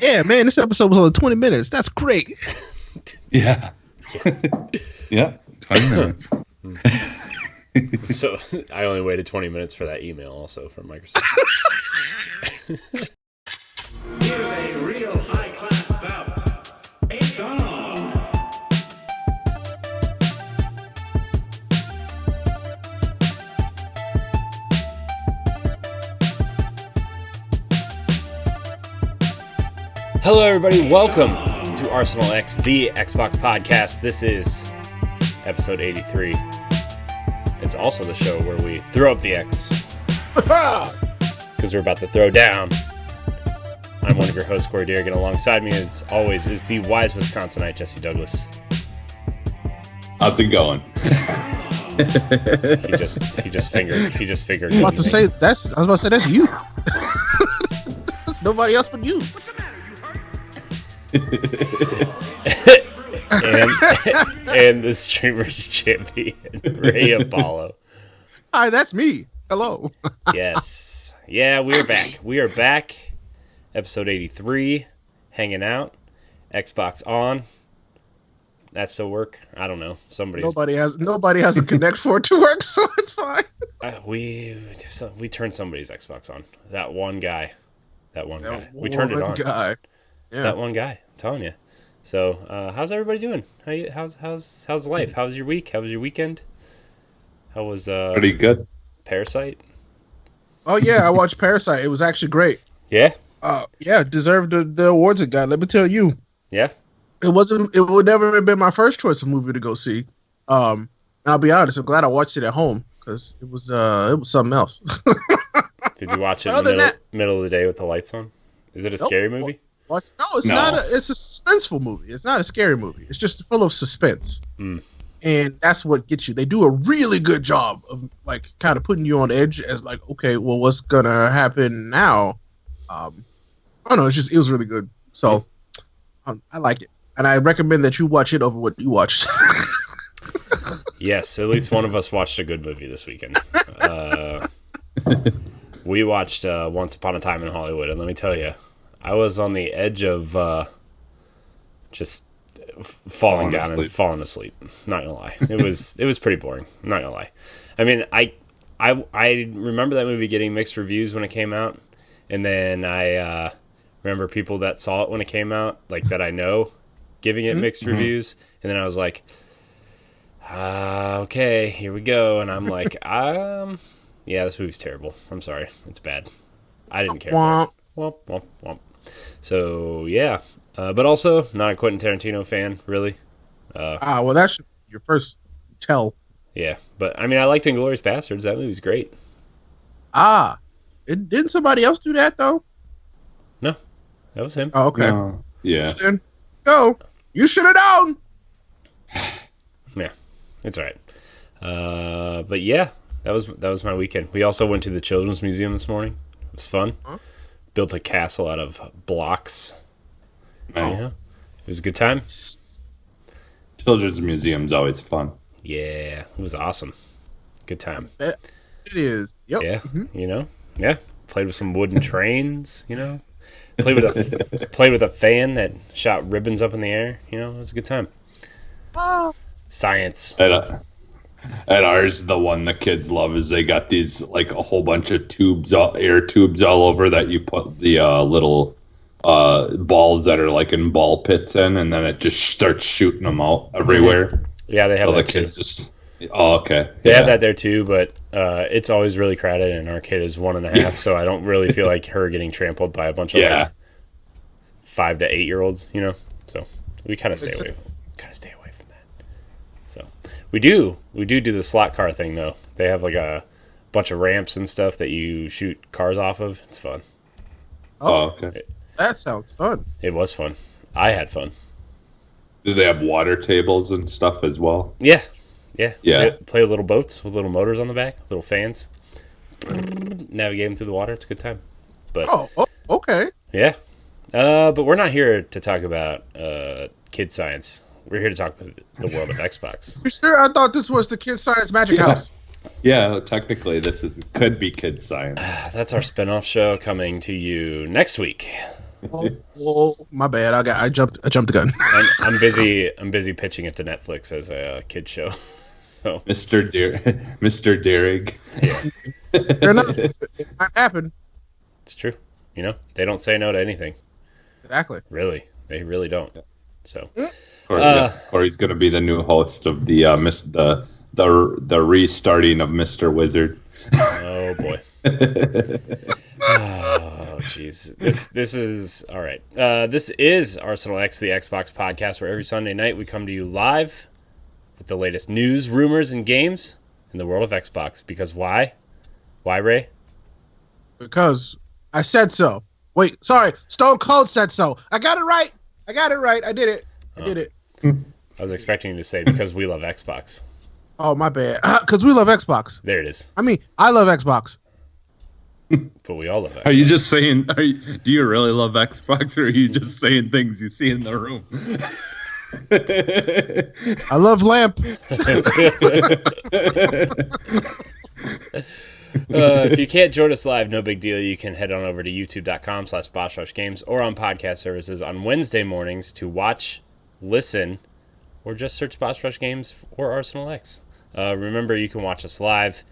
Yeah, man, this episode was only 20 minutes. That's great. Yeah. Yeah, 20 minutes. So I only waited 20 minutes for that email also from Microsoft. Here's a real high-class bout. It's on. Hello, everybody. Welcome to Arsenal X, the Xbox podcast. This is episode 83. It's also the show where we throw up the X because we're about to throw down. I'm one of your hosts, Corey Deerigan. Alongside me, as always, is the wise Wisconsinite, Jesse Douglas. How's it going? He just figured. I was about to say that's you. That's nobody else but you. and the streamer's champion, Ray Apollo. Hi, that's me. Hello. Yes. Yeah, we are back. We are back. Episode 83. Hanging out. Xbox on. That still work? I don't know. Nobody has a Connect 4 to work, so it's fine. We turned somebody's Xbox on. That one guy. We turned it on. Yeah. That one guy. I'm telling you. So, how's everybody doing? How's life? How was your week? How was your weekend? How was pretty good. Parasite? Oh yeah, I watched Parasite. It was actually great. Yeah. Deserved the awards it got. Let me tell you. Yeah. It would never have been my first choice of movie to go see. I'll be honest. I'm glad I watched it at home because it was something else. Did you watch it in the middle of the day with the lights on? Is it a scary movie? No, it's not. It's a suspenseful movie. It's not a scary movie. It's just full of suspense, and that's what gets you. They do a really good job of like kind of putting you on edge as like, okay, well, what's gonna happen now? I don't know. It was really good. So I like it, and I recommend that you watch it over what you watched. Yes, at least one of us watched a good movie this weekend. We watched Once Upon a Time in Hollywood, and let me tell you, I was on the edge of just falling down and falling asleep. Not gonna lie, it was pretty boring. I'm not gonna lie. I mean, I remember that movie getting mixed reviews when it came out, and then I remember people that saw it when it came out, like that I know, giving it mixed reviews, and then I was like, okay, here we go, and I'm like, yeah, this movie's terrible. I'm sorry, it's bad. I didn't care. Womp womp womp. So yeah, but also not a Quentin Tarantino fan, really. Well, that's your first tell. Yeah, but I mean, I liked Inglourious Basterds. That movie's great. Didn't somebody else do that though? No, that was him. Oh, okay. Yeah. Then go. You should have known. Yeah, it's all right. But yeah, that was my weekend. We also went to the Children's Museum this morning. It was fun. Huh? Built a castle out of blocks. Yeah. It was a good time. Children's Museum's always fun. Yeah, it was awesome. Good time. It is. Yep. Yeah. Mm-hmm. Yeah. Played with some wooden trains. Played with a fan that shot ribbons up in the air. It was a good time. Science. At ours, the one the kids love is they got these like a whole bunch of air tubes all over that you put the little balls that are like in ball pits in, and then it just starts shooting them out everywhere. Yeah, they have that the kids too. Just. Oh, okay. They have that there too, but it's always really crowded, and our kid is 1.5, so I don't really feel like her getting trampled by a bunch of like 5 to 8 year olds. So we kind of stay away from that. So we do the slot car thing though. They have like a bunch of ramps and stuff that you shoot cars off of. It's fun. Oh, okay. That sounds fun. It was fun. I had fun. Do they have water tables and stuff as well? Yeah. They play with little boats with little motors on the back, little fans. Navigate them through the water. It's a good time. But okay. Yeah. But we're not here to talk about kid science. We're here to talk about the world of Xbox. You sure? I thought this was the Kid Science Magic House. Yeah, technically this could be Kid Science. That's our spinoff show coming to you next week. My bad. I jumped the gun. I'm busy pitching it to Netflix as a kid show. So Mr. Derrig. Yeah. Fair enough. It might happen. It's true. They don't say no to anything. Exactly. Really, they really don't. So Corey's going to be the new host of the restarting of Mr. Wizard. Oh boy. Oh jeez. This is all right. This is Arsenal X, the Xbox podcast, where every Sunday night we come to you live with the latest news, rumors, and games in the world of Xbox. Because why? Why, Ray? Because I said so. Wait, sorry. Stone Cold said so. I got it right. I did it. I did it. I was expecting you to say because we love Xbox. Oh, my bad. Because we love Xbox. There it is. I mean, I love Xbox. But we all love Xbox. Are you just saying? Do you really love Xbox, or are you just saying things you see in the room? I love Lamp. If you can't join us live, no big deal. You can head on over to youtube.com/BossRushGames or on podcast services on Wednesday mornings to watch, listen, or just search Boss Rush Games or Arsenal X. Remember, you can watch us live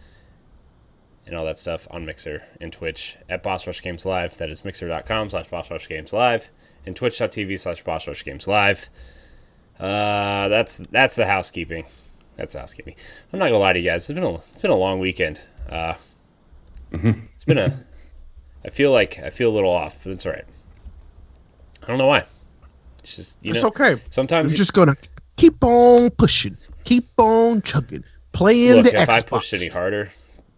and all that stuff on Mixer and Twitch at Boss Rush Games Live. That is mixer.com/BossRushGames Live and twitch.tv/BossRushGames Live. That's the housekeeping. That's the housekeeping. I'm not gonna lie to you guys. It's been a long weekend. It's been I feel a little off, but it's all right. I don't know why. It's just It's okay. Sometimes I'm just gonna keep on pushing, keep on chugging, playing look. the If Xbox. I pushed any harder,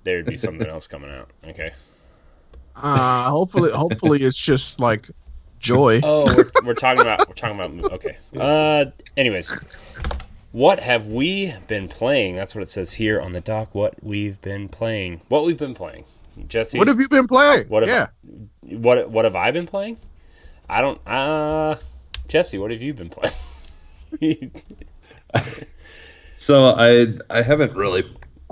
there'd be something else coming out. Okay. Hopefully it's just like joy. Oh, we're talking about. Okay. Anyways, what have we been playing? That's what it says here on the doc. What we've been playing. Jesse. What have you been playing? What have I been playing? I don't. Jesse, what have you been playing? So I haven't really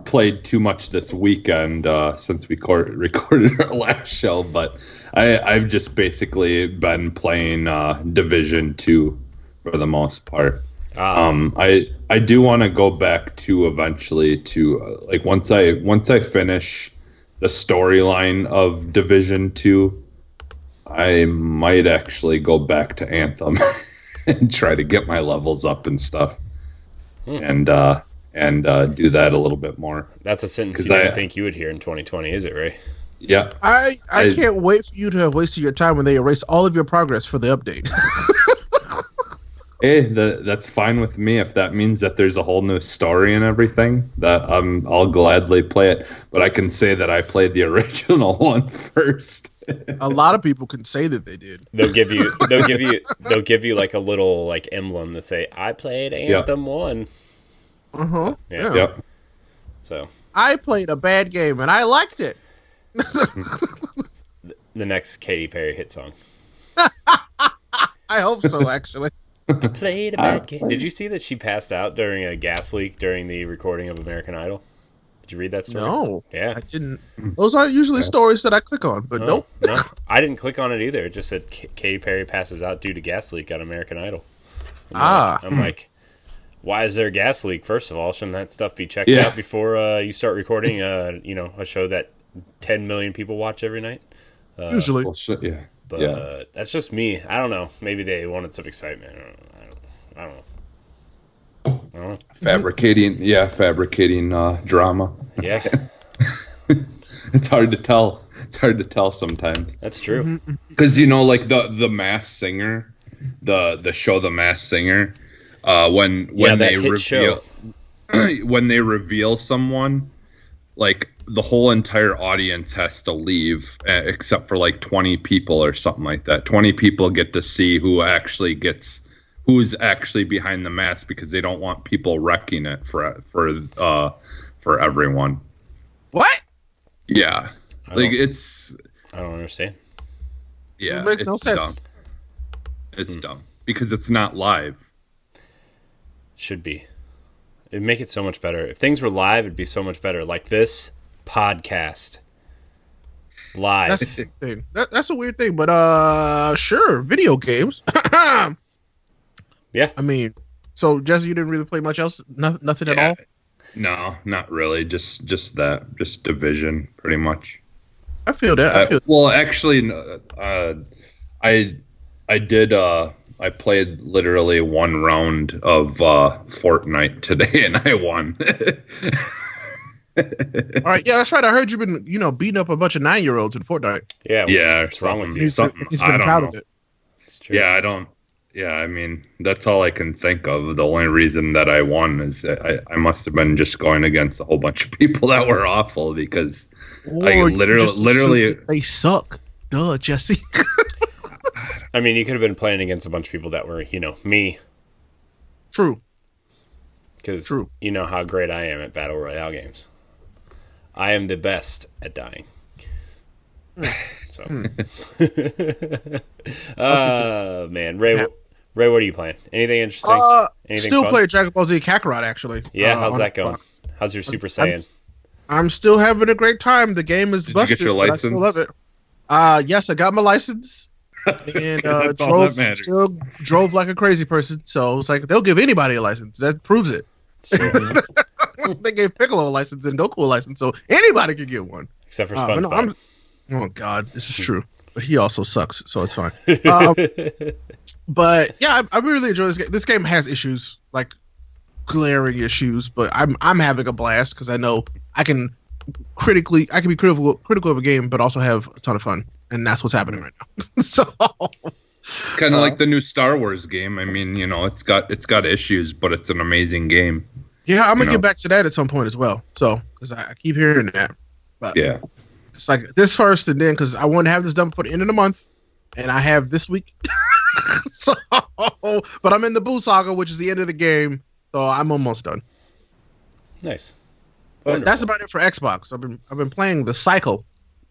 played too much this weekend since we recorded our last show, but I've just basically been playing Division 2 for the most part. I do want to go back to eventually to like once I finish the storyline of Division 2, I might actually go back to Anthem and try to get my levels up and stuff. And do that a little bit more. That's a sentence you didn't think you would hear in 2020, is it, Ray? Yeah. I can't wait for you to have wasted your time when they erase all of your progress for the update. Hey, that's fine with me if that means that there's a whole new story and everything. That I'll gladly play it. But I can say that I played the original one first. A lot of people can say that they did. They'll give you like a little like emblem that say I played Anthem 1. Uh-huh. Yeah. Yep. So I played a bad game and I liked it. the next Katy Perry hit song. I hope so, actually. I played a bad game. Did you see that she passed out during a gas leak during the recording of American Idol? Did you read that story? No. Yeah. I didn't. Those aren't usually stories that I click on, but nope. No, I didn't click on it either. It just said Katy Perry passes out due to gas leak on American Idol. I'm like, why is there a gas leak? First of all, shouldn't that stuff be checked out before you start recording? A show that 10 million people watch every night. Usually, yeah. But that's just me. I don't know. Maybe they wanted some excitement. I don't know. Fabricating drama. Yeah. It's hard to tell. It's hard to tell sometimes. That's true. Because like the Masked Singer, the show The Masked Singer, when they reveal when they reveal someone, like the whole entire audience has to leave except for like 20 people or something like that. 20 people get to see who's actually behind the mask because they don't want people wrecking it for everyone. what? Yeah. I don't understand. Yeah. It makes no sense. Dumb. It's dumb because it's not live. Should be. It'd make it so much better. If things were live, it'd be so much better. Like this podcast. Live. That's a big thing. That's a weird thing, but sure, video games. Yeah. I mean, so Jesse, you didn't really play much else? Nothing at all? No, not really. Just that. Just Division, pretty much. I feel that. Well, actually, I did. I played literally one round of Fortnite today, and I won. All right, yeah, that's right. I heard you've been, beating up a bunch of 9-year-olds in Fortnite. Yeah. What's wrong with you? He's been proud of it. It's true. Yeah, I don't. Yeah, I mean, that's all I can think of. The only reason that I won is I must have been just going against a whole bunch of people that were awful because I literally they suck. Duh, Jesse. I mean, you could have been playing against a bunch of people that were, me. True. Because you know how great I am at Battle Royale games. I am the best at dying. So. Man. Ray, what are you playing? Anything interesting? Anything still fun? play Dragon Ball Z Kakarot, actually. Yeah, how's that Xbox. going? How's your Super Saiyan? I'm still having a great time. The game is Did busted, you get your but I license? still love it. Yes, I got my license. And That's all that matters. drove like a crazy person. So it's like they'll give anybody a license. That proves it. It's true. They gave Piccolo a license and Goku a license, so anybody could get one. Except for But SpongeBob. oh God, this is true. But he also sucks, so it's fine. But yeah, I really enjoy this game. This game has issues, like glaring issues, but I'm having a blast because I know I can be critical of a game, but also have a ton of fun, and that's what's happening right now. So kind of like the new Star Wars game. I mean, it's got issues, but it's an amazing game. yeah, I'm gonna get back to that at some point as well. So because I keep hearing that, but Yeah. it's like this first and then because I want to have this done before the end of the month, and I have this week. So, but I'm in the Boo Saga, which is the end of the game, so I'm almost done. Nice. But that's about it for Xbox. I've been playing the Cycle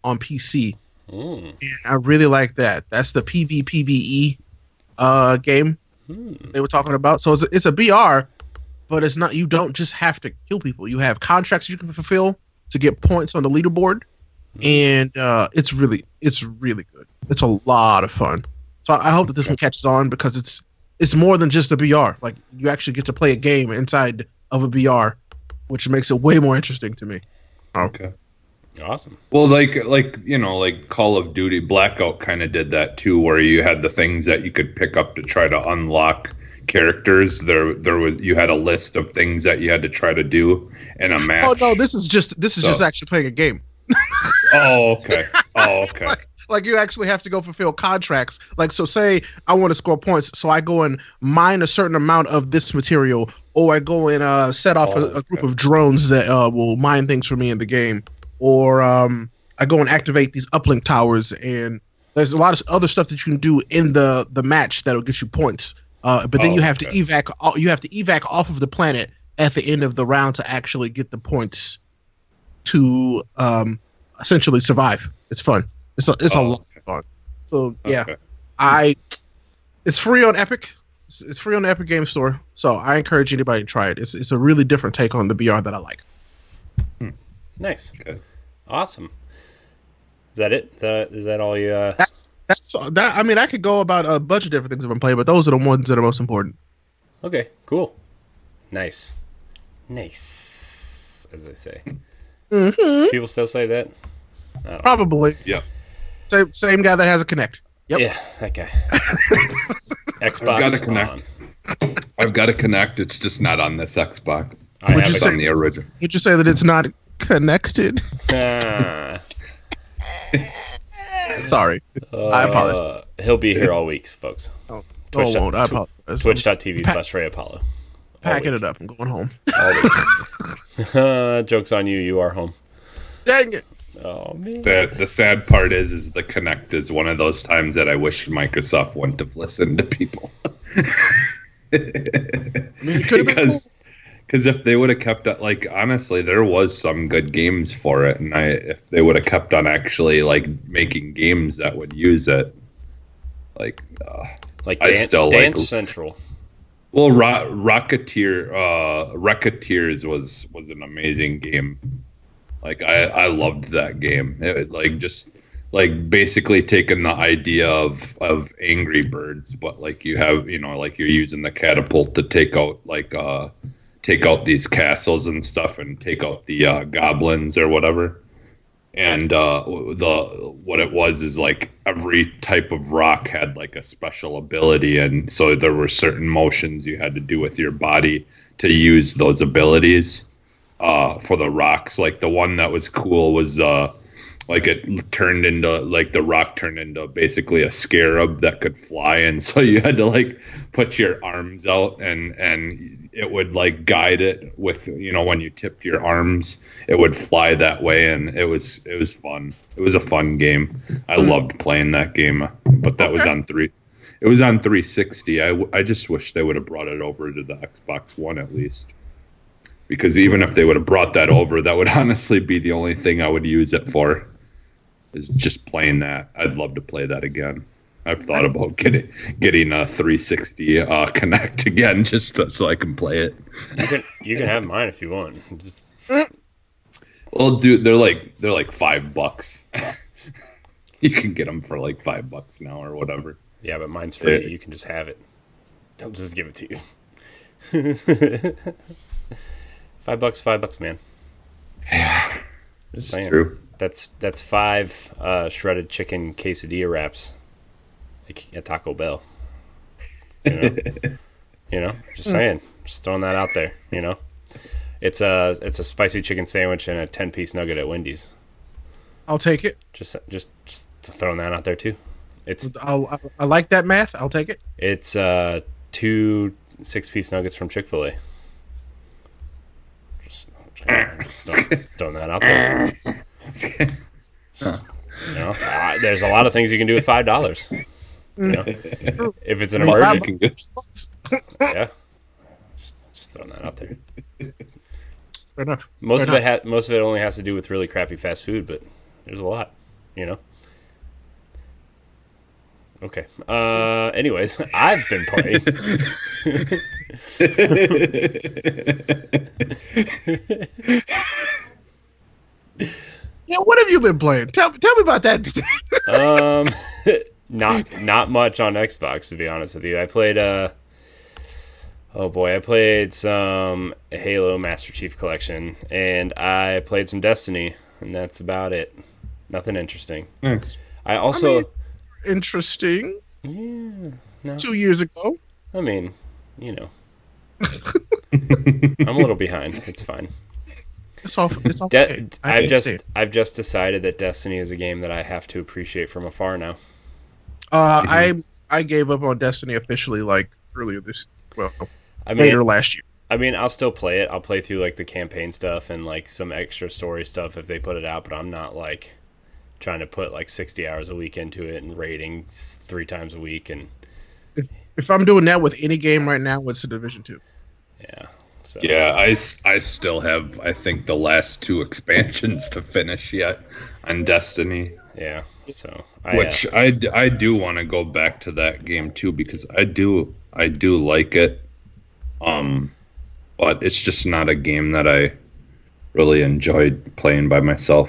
on PC, and I really like that. That's the PvPvE game they were talking about. So it's a BR, but it's not. You don't just have to kill people. You have contracts you can fulfill to get points on the leaderboard, and it's really good. It's a lot of fun. So I hope that this one catches on because it's more than just a BR. Like you actually get to play a game inside of a BR, which makes it way more interesting to me. Okay. Awesome. Well, like Call of Duty Blackout kind of did that too, where you had the things that you could pick up to try to unlock characters. You had a list of things that you had to try to do in a match. Oh no, this is just actually playing a game. Oh okay. Like you actually have to go fulfill contracts. Like, so say I want to score points, so I go and mine a certain amount of this material, or I go and set off a group of drones that will mine things for me in the game, or I go and activate these uplink towers, and there's a lot of other stuff that you can do in the match that'll get you points. But then you have to evac. You have to evac off of the planet at the end of the round to actually get the points to essentially survive. It's fun. It's a lot of fun. So yeah, it's free on Epic. It's free on the Epic Game Store. So I encourage anybody to try it. It's a really different take on the BR that I like. Nice. Okay. Awesome. Is that it? Is that all you? That's that. I mean, I could go about a bunch of different things I've been playing, but those are the ones that are most important. Okay. Cool. Nice. As they say. Mm-hmm. People still say that. Probably. Yeah. Same guy that has a Kinect. Yep. Yeah, that guy. Xbox. I've got to connect. I've got to connect. It's just not on this Xbox. It's on the original. Would you say that it's not connected? Sorry. I apologize. He'll be here all week, folks. Oh, no, I won't. I apologize. Twitch.tv/RayApollo. Packing it up. I'm going home. Joke's on you. You are home. Dang it. Oh, man. The sad part is the Connect is one of those times that I wish Microsoft wouldn't have listened to people. Because if they would have kept it, like, honestly, there was some good games for it, and if they would have kept on actually like making games that would use it, Dance Central. Well, Rocketeers was an amazing game. Like I loved that game. It, like just like basically taking the idea of Angry Birds, but like you have, like you're using the catapult to take out these castles and stuff and take out the goblins or whatever. And what it was is like every type of rock had like a special ability, and so there were certain motions you had to do with your body to use those abilities for the rocks. Like the one that was cool was like it turned into like the rock turned into basically a scarab that could fly, and so you had to like put your arms out and it would like guide it with, when you tipped your arms, it would fly that way, and it was fun. It was a fun game. I loved playing that game, but that was on 360. I just wish they would have brought it over to the Xbox One at least. Because even if they would have brought that over, that would honestly be the only thing I would use it for, is just playing that. I'd love to play that again. I've thought about getting a 360 Connect again, just so I can play it. You can have mine if you want. Well, dude, they're like $5. You can get them for like $5 now or whatever. Yeah, but mine's free. You can just have it. Don't just give it to you. $5, man. Yeah, just saying. True. That's 5 shredded chicken quesadilla wraps at Taco Bell. Just saying. Just throwing that out there. It's a spicy chicken sandwich and a 10-piece nugget at Wendy's. I'll take it. Just throwing that out there too. I like that math. I'll take it. It's 2 6-piece nuggets from Chick-fil-A. Just throwing that out there. There's a lot of things you can do with $5. If it's an emergency, yeah, just throwing that out there. Fair enough. Most of it only has to do with really crappy fast food, but there's a lot, Okay. Anyways, I've been playing. Yeah, what have you been playing? Tell me about that. Not much on Xbox, to be honest with you. I played I played some Halo Master Chief Collection, and I played some Destiny, and that's about it. Nothing interesting. Nice. Interesting. Yeah. No. 2 years ago. I'm a little behind. It's fine. It's all okay. I've just decided that Destiny is a game that I have to appreciate from afar now. I gave up on Destiny officially earlier later last year. I mean, I'll still play it. I'll play through the campaign stuff and some extra story stuff if they put it out, but I'm not trying to put 60 hours a week into it and raiding 3 times a week. And if I'm doing that with any game right now, it's a Division 2. Yeah. So. Yeah, I still have, I think, the last 2 expansions to finish yet on Destiny. Yeah, so I do want to go back to that game too, because I do like it, but it's just not a game that I really enjoyed playing by myself.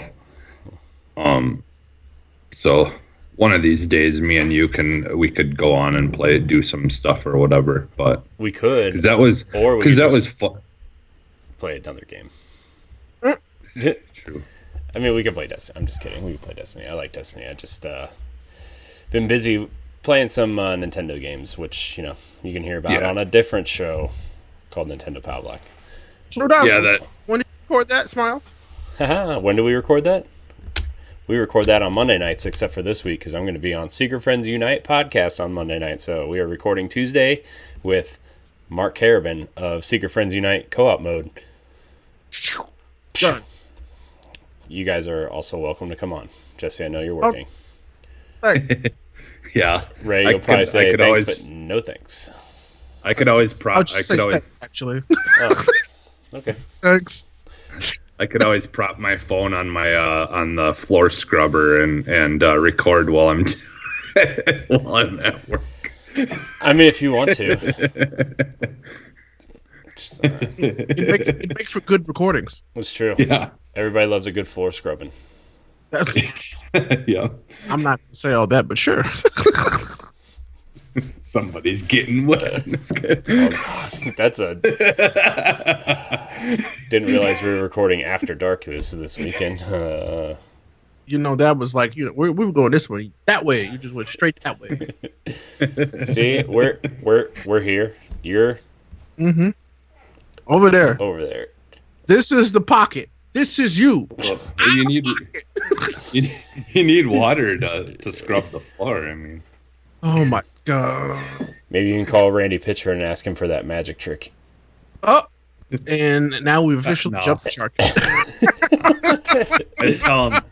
So one of these days, me and you we could go on and do some stuff or whatever. But we could, because that was fun. Play another game. True. I mean, we could play Destiny. I'm just kidding. We could play Destiny. I like Destiny. I just been busy playing some Nintendo games, which you can hear about on a different show called Nintendo Power Black. Slow down. Yeah, that. When did you record that, Smile? When do we record that? We record that on Monday nights, except for this week, because I'm going to be on Secret Friends Unite podcast on Monday night. So we are recording Tuesday with Mark Carabin of Secret Friends Unite co-op mode. Done. You guys are also welcome to come on. Jesse, I know you're working. Hey. Yeah. Ray, you'll probably say thanks, but no thanks. I could always thanks, actually. Oh, okay. Thanks. I could always prop my phone on my on the floor scrubber and record while I'm at work. I mean, if you want to. Just, it makes for good recordings. It's true. Yeah. Everybody loves a good floor scrubbing. Yeah. I'm not gonna say all that, but sure. Somebody's getting wet. Oh God, that's a. Didn't realize we were recording after dark this weekend. You know, that was like, you know, we were going this way, that way. You just went straight that way. See, we're here. You're Over there. over there. This is the pocket. This is you. Well, you need water to scrub the floor. I mean, Oh my god. Maybe you can call Randy Pitcher and ask him for that magic trick. Oh, and now we've officially No. jumped the shark. I'd tell him.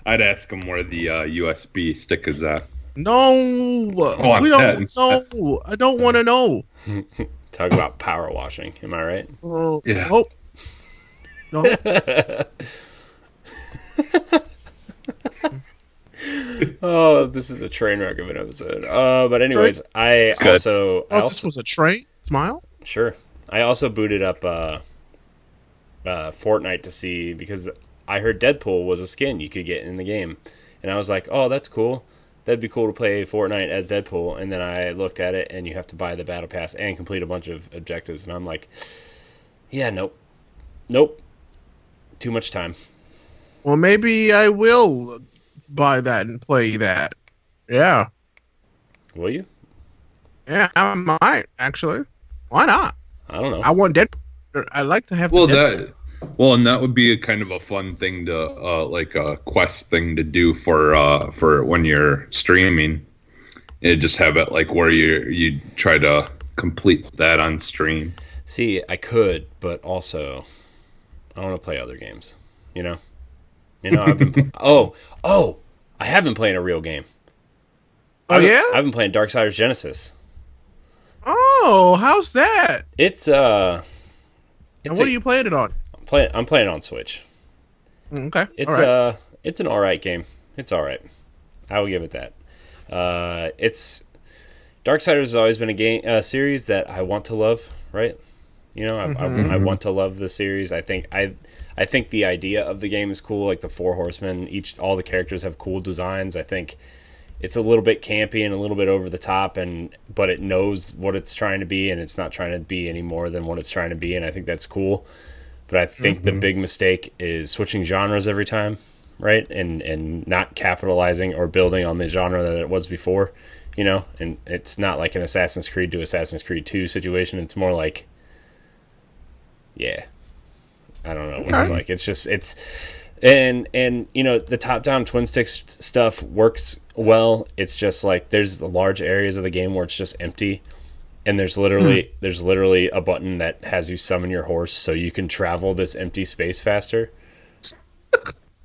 I'd ask him where the USB stick is at. No, we don't that. know. I don't want to know. Talk about power washing. Am I right? Yeah. Oh. No. Oh, this is a train wreck of an episode. But anyways, I Good. also This was a train smile. sure. I also booted up Fortnite to see because I heard Deadpool was a skin you could get in the game, and I was like, oh, that's cool. That'd be cool to play Fortnite as Deadpool. And then I looked at it, and you have to buy the battle pass and complete a bunch of objectives, and I'm like, yeah, nope, too much time. Well, maybe I will buy that and play that. Yeah. Will you? Yeah, I might, actually. Why not? I don't know. I want Deadpool. I like to have Well, the Deadpool. and that would be a kind of a fun thing to like a quest thing to do for when you're streaming. And just have it like where you try to complete that on stream. See, I could, but also I want to play other games. You know, I've been I have been playing a real game. Oh, yeah? I've been playing Darksiders Genesis. Oh, how's that? It's And what are you playing it on? I'm playing it on Switch. Okay. It's all right. It's an alright game. It's alright. I will give it that. It's Darksiders has always been a series that I want to love, right? You know, I want to love the series. I think the idea of the game is cool, like the Four Horsemen. All the characters have cool designs. I think it's a little bit campy and a little bit over the top, but it knows what it's trying to be, and it's not trying to be any more than what it's trying to be, and I think that's cool. But I think the big mistake is switching genres every time, right? And not capitalizing or building on the genre that it was before, you know? And it's not like an Assassin's Creed to Assassin's Creed 2 situation. It's more like, yeah, I don't know what it's like. It's just, and you know, the top-down twin stick stuff works well. It's just like there's the large areas of the game where it's just empty. And there's literally a button that has you summon your horse so you can travel this empty space faster.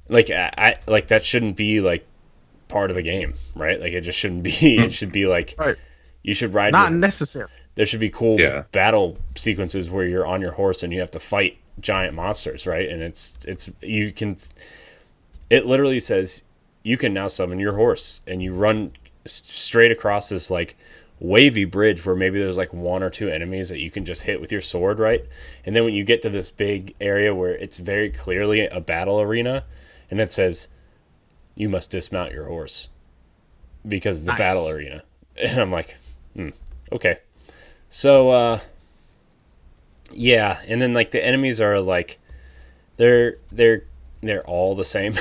Like I like that shouldn't be like part of the game, right? Like it just shouldn't be. It should be like you should ride. Not necessary. There should be cool battle sequences where you're on your horse and you have to fight giant monsters, right? And you can. It literally says you can now summon your horse and you run straight across this like wavy bridge where maybe there's like one or two enemies that you can just hit with your sword, right? And then when you get to this big area where it's very clearly a battle arena and it says you must dismount your horse because it's the battle arena. And I'm like, okay. So yeah, and then like the enemies are like they're all the same.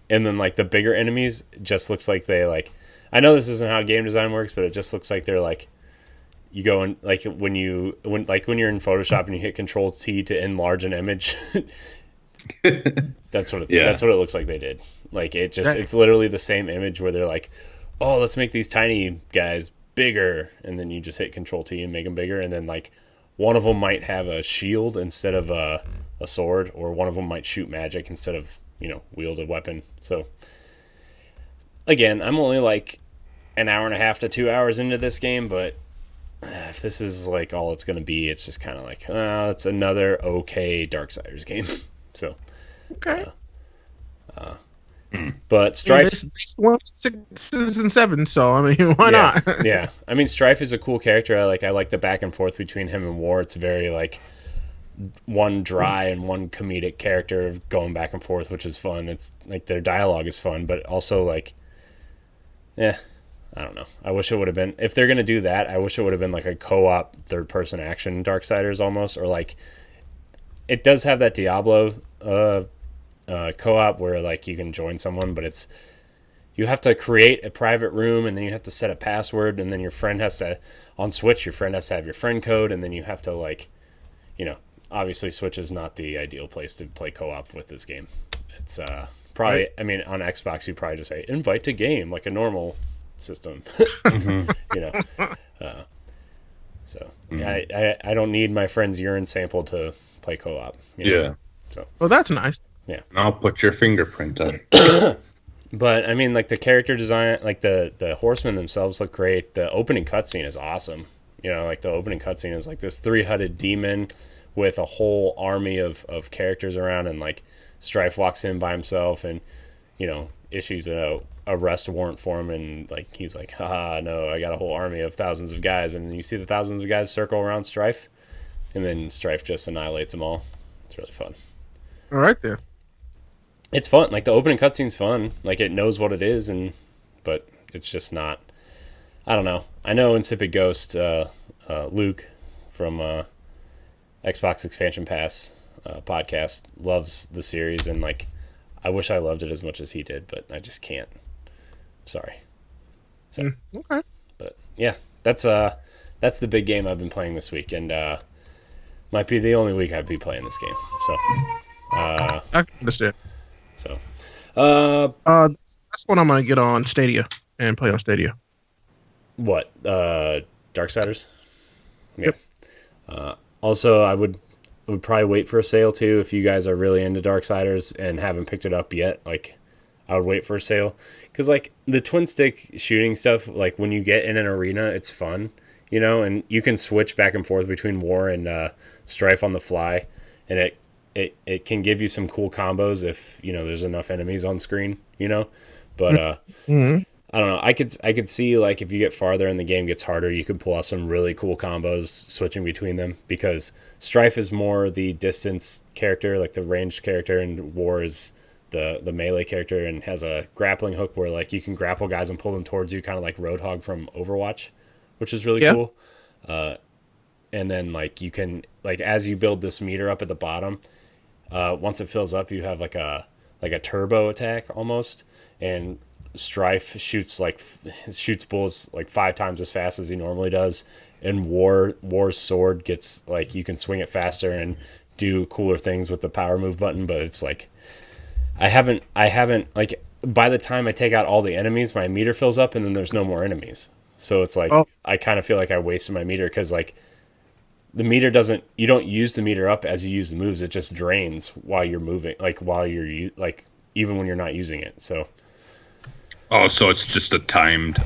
And then like the bigger enemies just looks like they like, I know this isn't how game design works, but it just looks like they're like, you go in like when you're in Photoshop and you hit Control T to enlarge an image. That's what that's what it looks like they did. Like it's literally the same image where they're like, oh, let's make these tiny guys bigger, and then you just hit Control T and make them bigger, and then like one of them might have a shield instead of a sword, or one of them might shoot magic instead of wield a weapon. So again, I'm only like an hour and a half to 2 hours into this game, but if this is like all it's going to be, it's just kind of like, it's another okay Darksiders game. So, okay. But Strife, this one 6s and 7s, so I mean, why not? Yeah, I mean, Strife is a cool character. I like the back and forth between him and War. It's very like one dry and one comedic character going back and forth, which is fun. It's like their dialogue is fun, but also like, I don't know. I wish it would have been, if they're gonna do that, I wish it would have been like a co-op third-person action Darksiders almost, or like it does have that Diablo co-op where like you can join someone, but it's you have to create a private room and then you have to set a password, and then your friend has to on Switch, your friend has to have your friend code, and then you have to like, obviously Switch is not the ideal place to play co-op with this game. It's probably, I mean, on Xbox you probably just say invite to game like a normal system. So I don't need my friend's urine sample to play co-op. So well, that's nice. Yeah, I'll put your fingerprint on. But I mean, like the character design, like the horsemen themselves look great. The opening cutscene is awesome. Like the opening cutscene is like this 3-headed demon with a whole army of characters around, and like Strife walks in by himself and issues a arrest warrant for him, and like he's like, haha, no, I got a whole army of thousands of guys, and then you see the thousands of guys circle around Strife, and then Strife just annihilates them all. It's really fun. All right there. It's fun. Like the opening cutscene's fun. Like it knows what it is, but it's just not. I don't know. I know Insipid Ghost, Luke from Xbox Expansion Pass podcast loves the series, and like I wish I loved it as much as he did, but I just can't. Sorry. So, okay. But yeah, that's the big game I've been playing this week, and might be the only week I'd be playing this game. So I can understand. So that's what I'm gonna get on Stadia and play on Stadia. What? Darksiders? Yep. Also, I would probably wait for a sale too if you guys are really into Darksiders and haven't picked it up yet. Like, I would wait for a sale because like the twin stick shooting stuff, like when you get in an arena, it's fun, and you can switch back and forth between War and Strife on the fly, and it can give you some cool combos if there's enough enemies on screen, but I don't know. I could see like if you get farther and the game gets harder, you could pull off some really cool combos switching between them, because Strife is more the distance character, like the ranged character, and War is the melee character and has a grappling hook where like you can grapple guys and pull them towards you, kind of like Roadhog from Overwatch, which is really cool. And then like you can, like as you build this meter up at the bottom, once it fills up, you have like a turbo attack almost, and Strife shoots bullets like 5 times as fast as he normally does, and War's sword gets like you can swing it faster and do cooler things with the power move button. But it's like I haven't like by the time I take out all the enemies, my meter fills up and then there's no more enemies. So it's like I kind of feel like I wasted my meter, because like the meter you don't use the meter up as you use the moves. It just drains while you're moving, like while you're like even when you're not using it. So so it's just a timed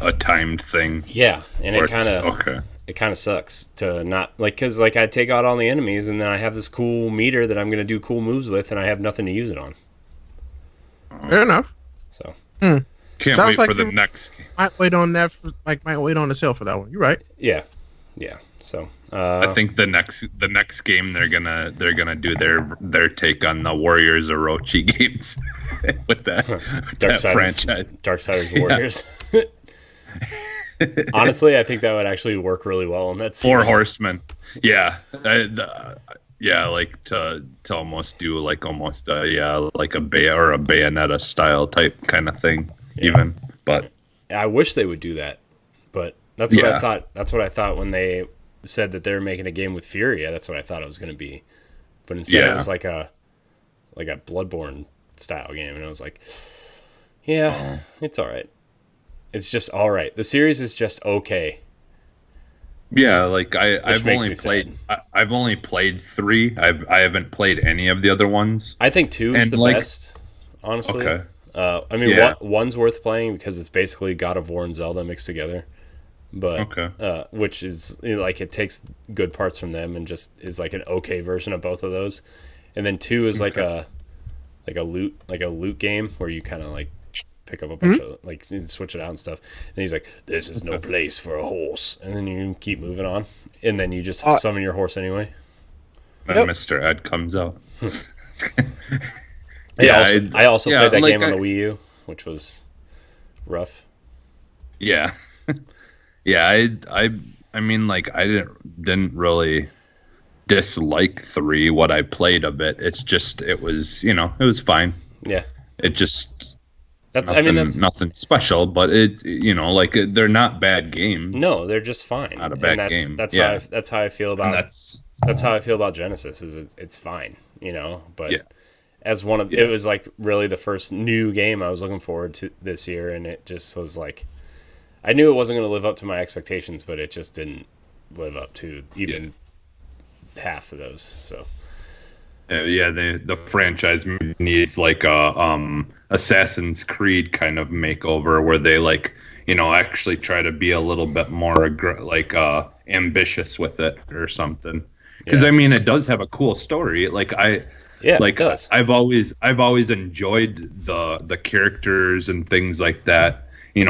thing. Yeah, and it kind of sucks to not like, because like I take out all the enemies and then I have this cool meter that I'm gonna do cool moves with, and I have nothing to use it on. Fair enough. So can't Sounds wait like for the next game. Might wait on that. Might wait on the sale for that one. You're right. Yeah. So I think the next game they're gonna do their take on the Warriors Orochi games with that franchise. Darksiders Warriors. Honestly, I think that would actually work really well in that series. 4 Horsemen. Yeah. Like to almost do like almost like a Bayonetta style type kind of thing, even. But I wish they would do that. But that's what I thought. That's what I thought when they said that they were making a game with Furia. That's what I thought it was going to be. But instead it was like a Bloodborne style game, and I was like, it's all right. It's just all right. The series is just okay. Yeah, like I've only played 3. I haven't played any of the other ones. I think 2 is the best, honestly. Okay. I mean, 1's worth playing because it's basically God of War and Zelda mixed together. But which is like it takes good parts from them and just is like an okay version of both of those. And then 2 is like a loot game where you kind of like pick up a bunch of like switch it out and stuff. And he's like, "This is no place for a horse," and then you keep moving on, and then you just summon your horse anyway. Then Mr. Ed comes out. I also played that game on the Wii U, which was rough. Yeah. Yeah, I mean, like, I didn't really dislike 3 what I played of it. It's just it was fine. Yeah. It just that's nothing special, but it's like they're not bad games. No, they're just fine. Not a bad game. That's how I feel about that's how I feel about Genesis. It's fine, but as one of it was like really the first new game I was looking forward to this year, and it just was like I knew it wasn't going to live up to my expectations, but it just didn't live up to even half of those. So the franchise needs like a Assassin's Creed kind of makeover where they actually try to be a little bit more ambitious with it or something. Because I mean, it does have a cool story. It does. I've always enjoyed the characters and things like that.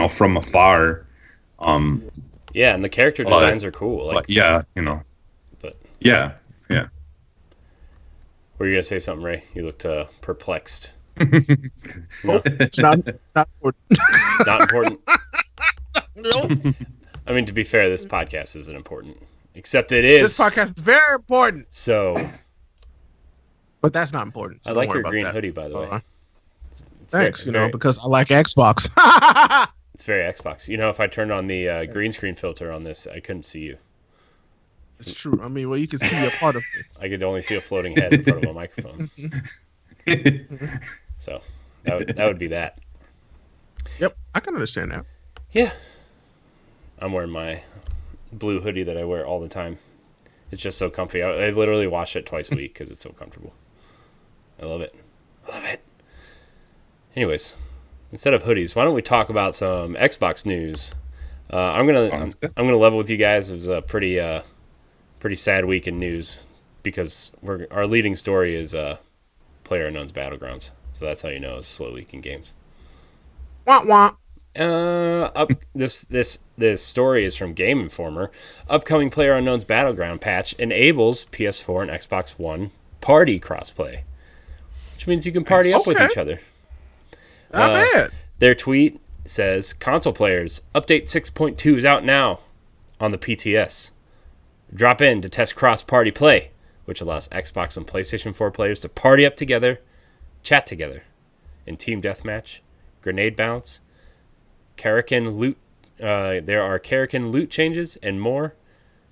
From afar. And the character designs are cool. But Were you gonna say something, Ray? You looked perplexed. No? It's not important. Not important. No. I mean, to be fair, this podcast isn't important. Except it is. This podcast is very important. So. But that's not important. So I like your green hoodie, by the way. Thanks, because I like Xbox. It's very Xbox. If I turned on the green screen filter on this, I couldn't see you. It's true. I mean, well, you can see a part of it. I could only see a floating head in front of a microphone. So that would be that. Yep, I can understand that. Yeah. I'm wearing my blue hoodie that I wear all the time. It's just so comfy. I literally wash it twice a week because it's so comfortable. I love it. Anyways, instead of hoodies, why don't we talk about some Xbox news? I'm gonna level with you guys. It was a pretty sad week in news because our leading story is PlayerUnknown's Battlegrounds. So that's how you know it's a slow week in games. Wah wah. This story is from Game Informer. Upcoming PlayerUnknown's Battleground patch enables PS4 and Xbox One party crossplay, which means you can party up with each other. Not bad. Their tweet says, console players, Update 6.2 is out now on the PTS. Drop in to test cross-party play, which allows Xbox and PlayStation 4 players to party up together, chat together, in Team Deathmatch, Grenade Bounce, Karakin Loot. There are Karakin Loot changes and more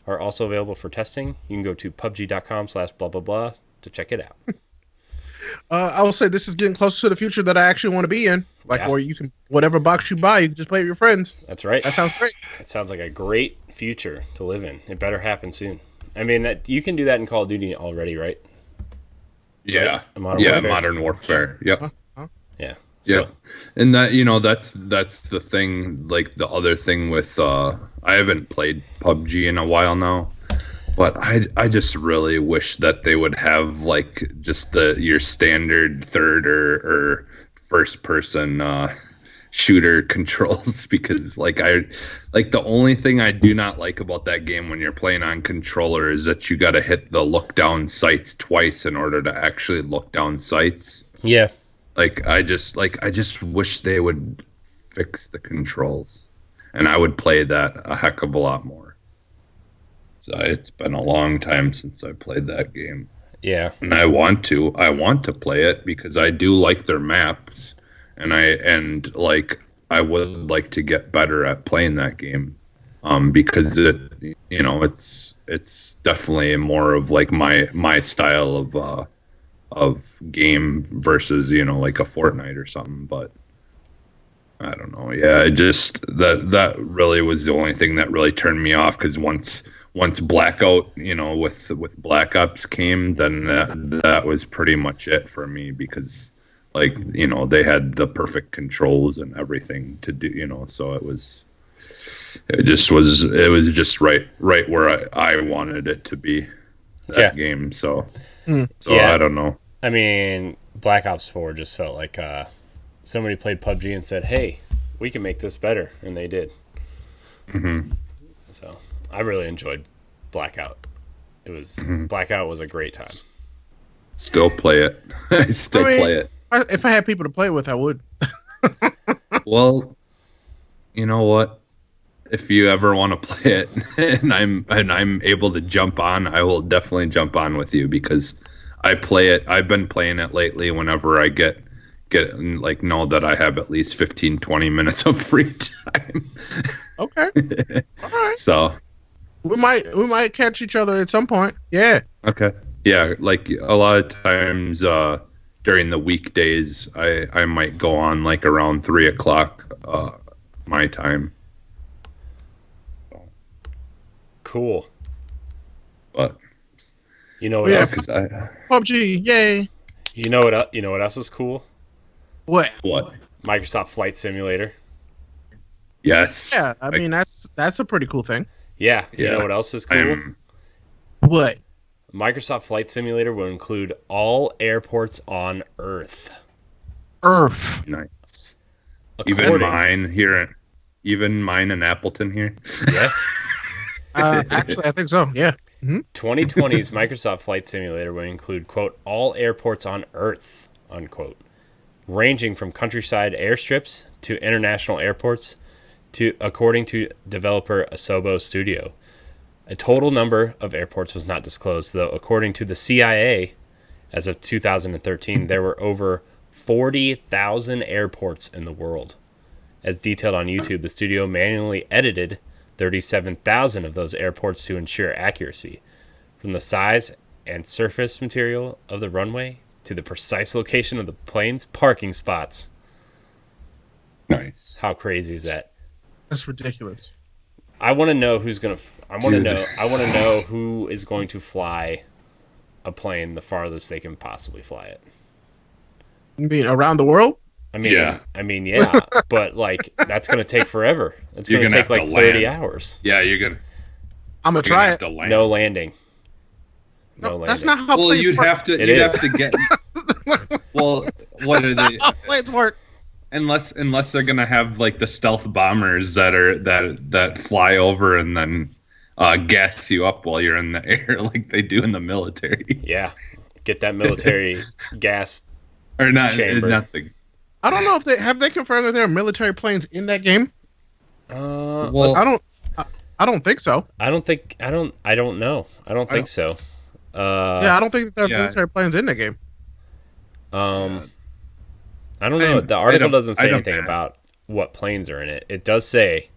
are also available for testing. You can go to PUBG.com/blah blah blah to check it out. I will say this is getting closer to the future that I actually want to be in. Where you can, whatever box you buy, you can just play with your friends. That's right. That sounds great. It sounds like a great future to live in. It better happen soon. I mean, you can do that in Call of Duty already, right? Yeah. Right? Modern Warfare. Yep. Yeah. So. And that, that's the thing, like the other thing with, I haven't played PUBG in a while now, but I just really wish that they would have like just your standard third or first person shooter controls, because the only thing I do not like about that game when you're playing on controller is that you got to hit the look down sights twice in order to actually look down sights. Yeah. I just wish they would fix the controls, and I would play that a heck of a lot more. So it's been a long time since I played that game. Yeah. And I want to play it because I do like their maps, and I would like to get better at playing that game. Because it's definitely more of like my style of game versus like a Fortnite or something. But I don't know. Yeah, it just that really was the only thing that really turned me off, because once Blackout, with Black Ops came, then that was pretty much it for me, because they had the perfect controls and everything to do, so it was just right where I wanted it to be, that game. So I don't know. I mean, Black Ops 4 just felt like somebody played PUBG and said, hey, we can make this better, and they did. Mm-hmm. So I really enjoyed Blackout. It was Blackout was a great time. Still play it. I still play it. If I had people to play with, I would. Well, you know what? If you ever want to play it and I'm able to jump on, I will definitely jump on with you because I play it. I've been playing it lately whenever I get like know that I have at least 15, 20 minutes of free time. Okay. All right. So we might catch each other at some point. Yeah. okay. Yeah, like a lot of times during the weekdays I might go on like around 3:00 my time. Cool. But you know what else? PUBG, yay! You know what else is cool? What? Microsoft Flight Simulator. Yes. Yeah, I mean that's a pretty cool thing. Yeah. You know what else is cool? What? Microsoft Flight Simulator will include all airports on Earth. Nice. Even mine in Appleton here. Yeah. Actually, I think so. Yeah. 2020's Microsoft Flight Simulator will include, quote, all airports on Earth, unquote, ranging from countryside airstrips to international airports, according to developer Asobo Studio. A total number of airports was not disclosed, though, according to the CIA, as of 2013, there were over 40,000 airports in the world. As detailed on YouTube, the studio manually edited 37,000 of those airports to ensure accuracy, from the size and surface material of the runway to the precise location of the plane's parking spots. Nice. How crazy is that? That's ridiculous. I want to know who's gonna. I want to know who is going to fly a plane the farthest they can possibly fly it. You mean around the world? I mean, yeah, but like that's gonna take forever. It's gonna take like 30 hours. Yeah, you're gonna. I'm gonna try it. No landing. No landing. That's not how. Well, you'd have to get. Well, what is it? How planes work? Unless they're gonna have like the stealth bombers that fly over and then gas you up while you're in the air, like they do in the military. Yeah, get that military gas or not? Chamber. Nothing. I don't know if they confirmed that there are military planes in that game. Well, I don't think so. I don't know. I don't think so. I don't think there are military planes in the game. I don't know. The article doesn't say anything about what planes are in it. It does say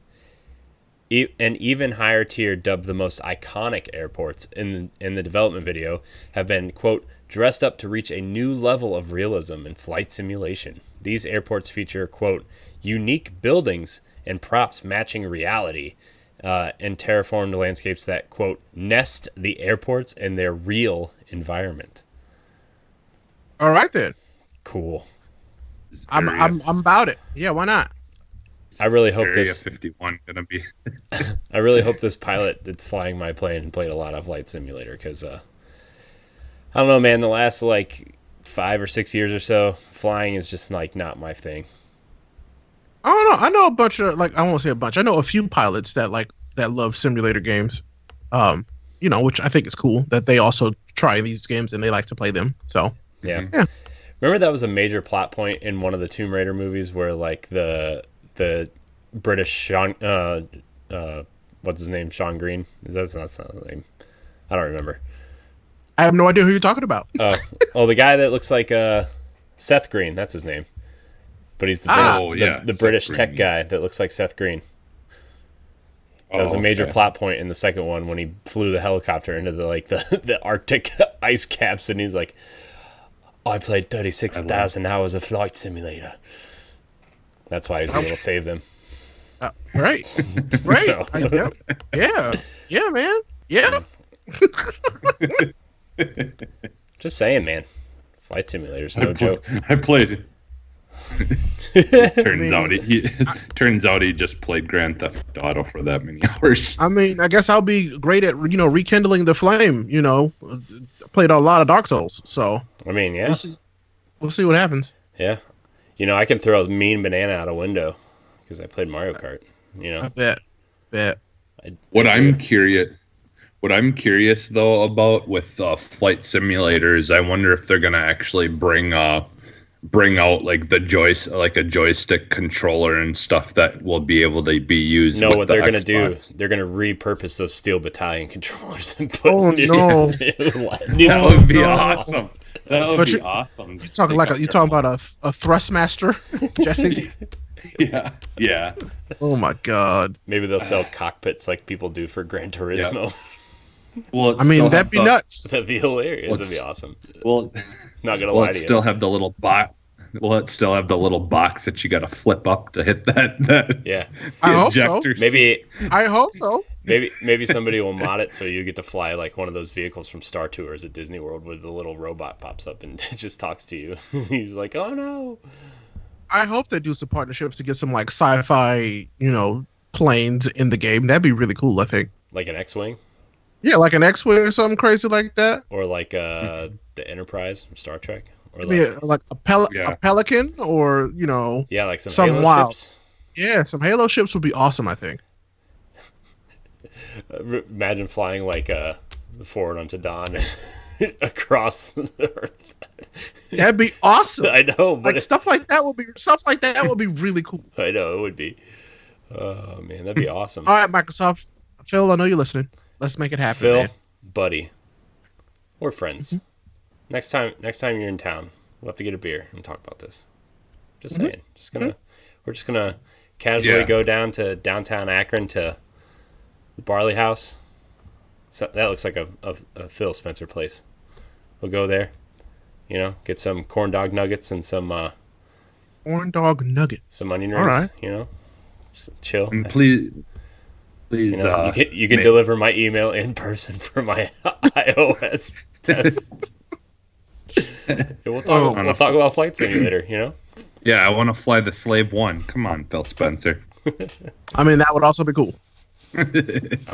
an even higher tier dubbed the most iconic airports in the development video have been, quote, dressed up to reach a new level of realism in flight simulation. These airports feature, quote, unique buildings and props matching reality and terraformed landscapes that, quote, nest the airports in their real environment. All right then. Cool. I'm about it. Yeah, why not? I really hope Area this 51 gonna be. I really hope this pilot that's flying my plane played a lot of Flight Simulator because I don't know, man. The last like 5 or 6 years or so, flying is just like not my thing. I don't know. I know a bunch of I won't say a bunch. I know a few pilots that love simulator games. Which I think is cool that they also try these games and they like to play them. So yeah. Remember that was a major plot point in one of the Tomb Raider movies where like the British Sean what's his name? Sean Green? That's not his name. I don't remember. I have no idea who you're talking about. The guy that looks like Seth Green, that's his name. But he's the British tech guy that looks like Seth Green. That was a major plot point in the second one when he flew the helicopter into the Arctic ice caps, and he's like, I played 36,000 hours of Flight Simulator. That's why he was able to save them. Right. So. Yeah, man. Yeah. Just saying, man. Flight Simulator's no joke. I played. Turns out he just played Grand Theft Auto for that many hours. I mean, I guess I'll be great at rekindling the flame. Played a lot of Dark Souls, so I mean, yeah, we'll see what happens. Yeah, I can throw a mean banana out a window because I played Mario Kart. I bet. I'm curious What I'm curious though about with flight simulators, I wonder if they're gonna actually bring out like a joystick controller and stuff that will be able to be used. No, with what the they're gonna Xbox. do? They're gonna repurpose those Steel Battalion controllers and put Oh, no. new That would be no. awesome. That would But be you- awesome. You talking about a thrustmaster, Jesse? Yeah. Oh my god! Maybe they'll sell cockpits like people do for Gran Turismo. Well, I mean, that'd be nuts. That'd be hilarious. Well, That'd be awesome. Well, Not gonna will lie it to still you. have the little box? Will it still have the little box that you got to flip up to hit that Yeah, I hope so. ejector seat? maybe I hope so. maybe somebody will mod it so you get to fly like one of those vehicles from Star Tours at Disney World where the little robot pops up and just talks to you. He's like, "Oh no." I hope they do some partnerships to get some like sci-fi, planes in the game. That'd be really cool. I think. Like an X-wing Yeah, like an X-wing or something crazy like that. or like the Enterprise from Star Trek or Like Yeah. a Pelican, or yeah, like some some Halo wild- ships. yeah, some Halo ships would be awesome. I think. Imagine flying like forward onto dawn across the earth. That'd be awesome. I know, but Like stuff like that would be really cool. I know it would be. Oh man, that'd be awesome. All right, Microsoft. Phil, I know you're listening. Let's make it happen, Phil, man. buddy, we're friends. Next time you're in town, we'll have to get a beer and talk about this. Just saying. We're just gonna casually Yeah. go down to downtown Akron to the Barley House. So that looks like a Phil Spencer place. We'll go there. Get some corn dog nuggets and some Corn dog nuggets. some onion All rings. right. Just chill. And please, You can deliver my email in person for my iOS test. We'll talk about Flight Simulator. Yeah, I want to fly the Slave 1. Come on, Phil Spencer. I mean, that would also be cool. I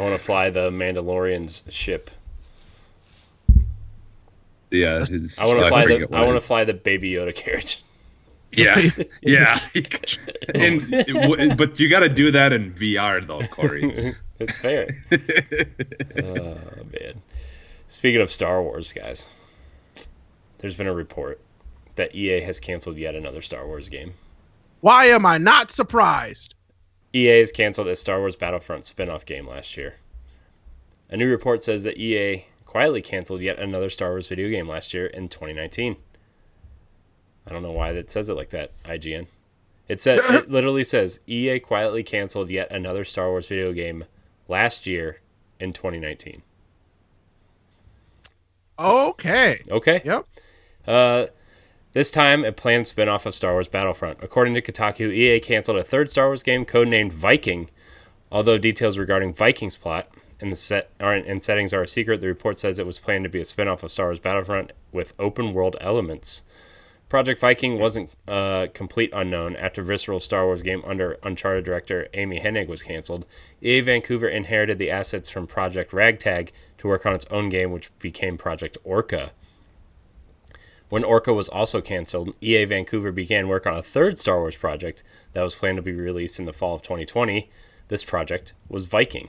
want to fly the Mandalorian's ship. Yeah, I want to fly the Baby Yoda carriage. Yeah. But you got to do that in VR though, Corey. It's fair. Oh man. Speaking of Star Wars, guys, there's been a report that EA has canceled yet another Star Wars game. Why am I not surprised? EA has canceled its Star Wars Battlefront spin-off game last year. A new report says that EA quietly canceled yet another Star Wars video game last year in 2019. I don't know why it says it like that, IGN. It literally says EA quietly canceled yet another Star Wars video game last year in 2019. Okay. Okay. Yep. This time, a planned spin-off of Star Wars Battlefront. According to Kotaku, EA canceled a third Star Wars game codenamed Viking. Although details regarding Viking's plot and settings are a secret, the report says it was planned to be a spin-off of Star Wars Battlefront with open-world elements. Project Viking wasn't complete unknown after Visceral Star Wars game under Uncharted director Amy Hennig was canceled. EA Vancouver inherited the assets from Project Ragtag to work on its own game, which became Project Orca. When Orca was also canceled, EA Vancouver began work on a third Star Wars project that was planned to be released in the fall of 2020. This project was Viking.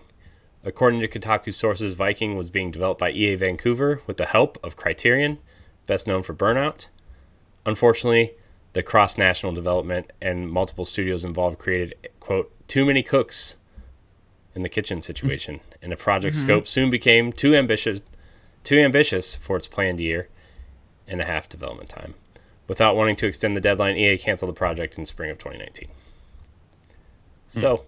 According to Kotaku sources, Viking was being developed by EA Vancouver with the help of Criterion, best known for Burnout. Unfortunately, the cross-national development and multiple studios involved created, quote, too many cooks in the kitchen situation, and the project scope soon became too ambitious for its planned year and a half development time. Without wanting to extend the deadline, EA canceled the project in spring of 2019. So,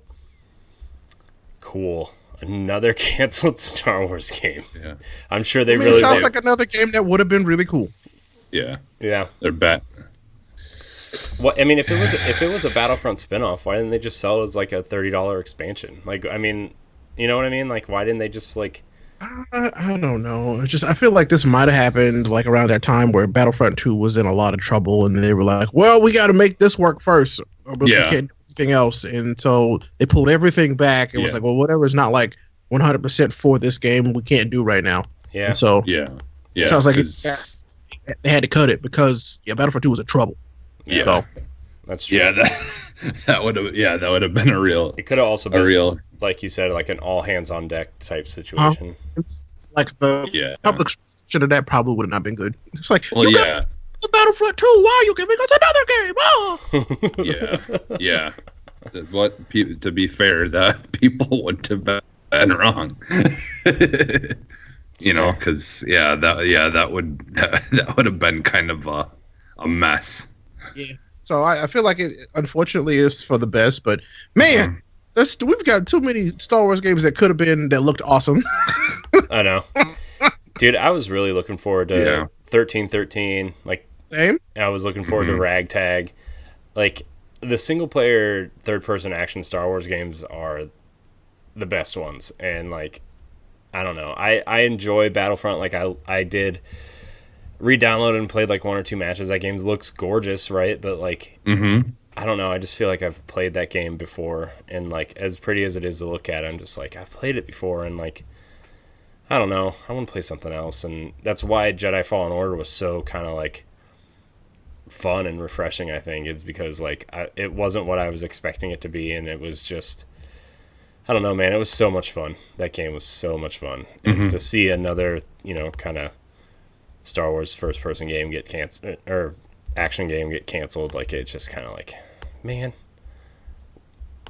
cool. Another canceled Star Wars game. Yeah. I'm sure they It really sounds like another game that would have been really cool. Yeah. yeah. They're bet. What I mean, if it was a Battlefront spinoff, why didn't they just sell it as like a $30 expansion? Like, I mean, you know what I mean? Like, why didn't they just like? I don't know. It's just I feel like this might have happened like around that time where Battlefront 2 was in a lot of trouble, and they were like, "Well, we got to make this work first, or else we can't do anything else." And so they pulled everything back. It was like, "Well, whatever is not like 100% for this game, we can't do right now." Yeah. And so it sounds like they had to cut it because Battlefront 2 was in trouble. Yeah. So, That's true. Yeah, That would have been a real. It could have also A been, real. like you said, like an all hands on deck type Huh? situation. It's like the Yeah. public reception of that probably would have not been good. It's like Well, you got yeah, the Battlefront 2. Why are you giving us another game? Oh! yeah. To be fair, that people wouldn't have been wrong. Because that would have been kind of a mess. Yeah. So I feel like it unfortunately is for the best, but man, we've got too many Star Wars games that could have been that looked awesome. I know. Dude, I was really looking forward to 1313. Like, Same. I was looking forward to Ragtag. Like, the single player third person action Star Wars games are the best ones. And, like, I don't know. I enjoy Battlefront. Like, I did re-download and played like one or two matches. That game looks gorgeous, right? But, like, I don't know. I just feel like I've played that game before. And, like, as pretty as it is to look at, I'm just like, I've played it before. And, like, I don't know. I want to play something else. And that's why Jedi Fallen Order was so kind of, like, fun and refreshing, I think, is because, like, it wasn't what I was expecting it to be. And it was just, I don't know, man. It was so much fun. That game was so much fun. And to see another, kind of Star Wars first-person game get canceled, or action game get canceled, like, it's just kind of like, man.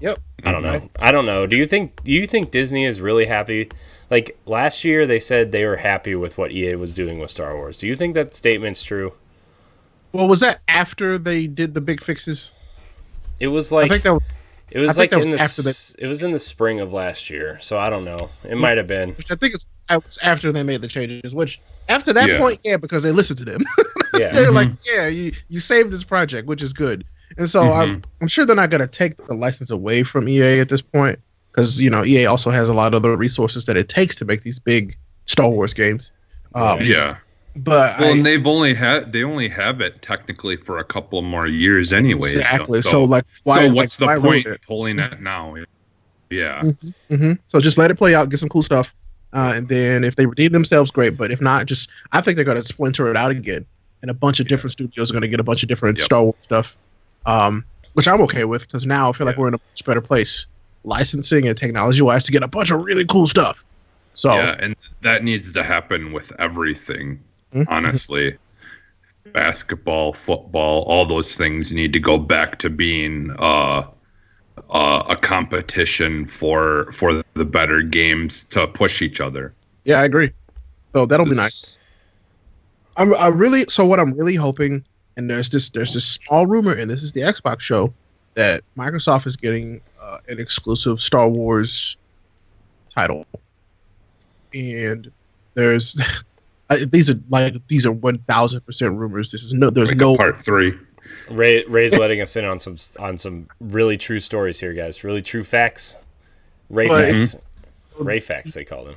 Yep. I don't know. Do you think Disney is really happy? Like, last year they said they were happy with what EA was doing with Star Wars. Do you think that statement's true? Well, was that after they did the big fixes? It was like, I think that was, it was I think like that in was the after they- it was in the spring of last year. So I don't know. It might have been. which I think it's after they made the changes. Which after that point, because they listened to them. Yeah. They're like, yeah, you saved this project, which is good. And so I'm sure they're not going to take the license away from EA at this point, because EA also has a lot of the resources that it takes to make these big Star Wars games. But and they only have it technically for a couple more years anyway. Exactly. So like, why? So what's why the point ruin of pulling it now? Yeah. So just let it play out, get some cool stuff, and then if they redeem themselves, great. But if not, I think they're going to splinter it out again, and a bunch of different studios are going to get a bunch of different Star Wars stuff, which I'm okay with, because now I feel like we're in a much better place, licensing and technology-wise, to get a bunch of really cool stuff. So and that needs to happen with everything. Honestly, basketball, football, all those things need to go back to being a competition for the better games to push each other. Yeah, I agree. So that'll be nice. What I'm really hoping, and there's this small rumor, and this is the Xbox show, that Microsoft is getting an exclusive Star Wars title, and there's these are 1,000% rumors. There's no part 3. Ray's letting us in on some really true stories here, guys. Really true facts. Ray facts, they call them.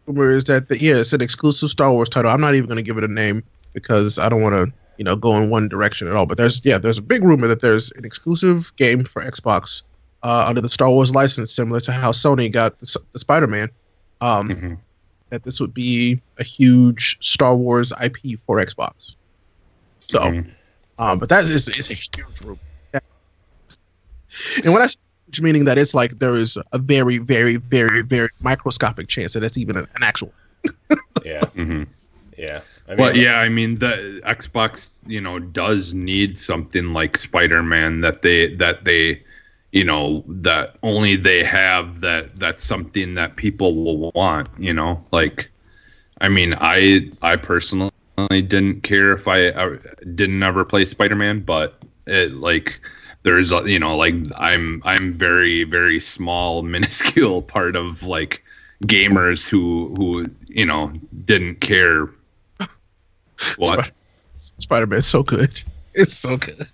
Rumor is that it's an exclusive Star Wars title. I'm not even going to give it a name because I don't want to go in one direction at all. But there's a big rumor that there's an exclusive game for Xbox under the Star Wars license, similar to how Sony got the Spider-Man. That this would be a huge Star Wars IP for Xbox. So, but that is a huge rumor. Yeah. And when I say huge, meaning that it's like there is a very, very, very, very microscopic chance that it's even an actual. Yeah. Yeah. I mean, the Xbox, does need something like Spider-Man that only they have, that's something that people will want, like, I mean, I personally didn't care if I didn't ever play Spider-Man, but it, like, there's I'm very, very small, minuscule part of, like, gamers who didn't care. What? Spider-Man's so good. It's so good.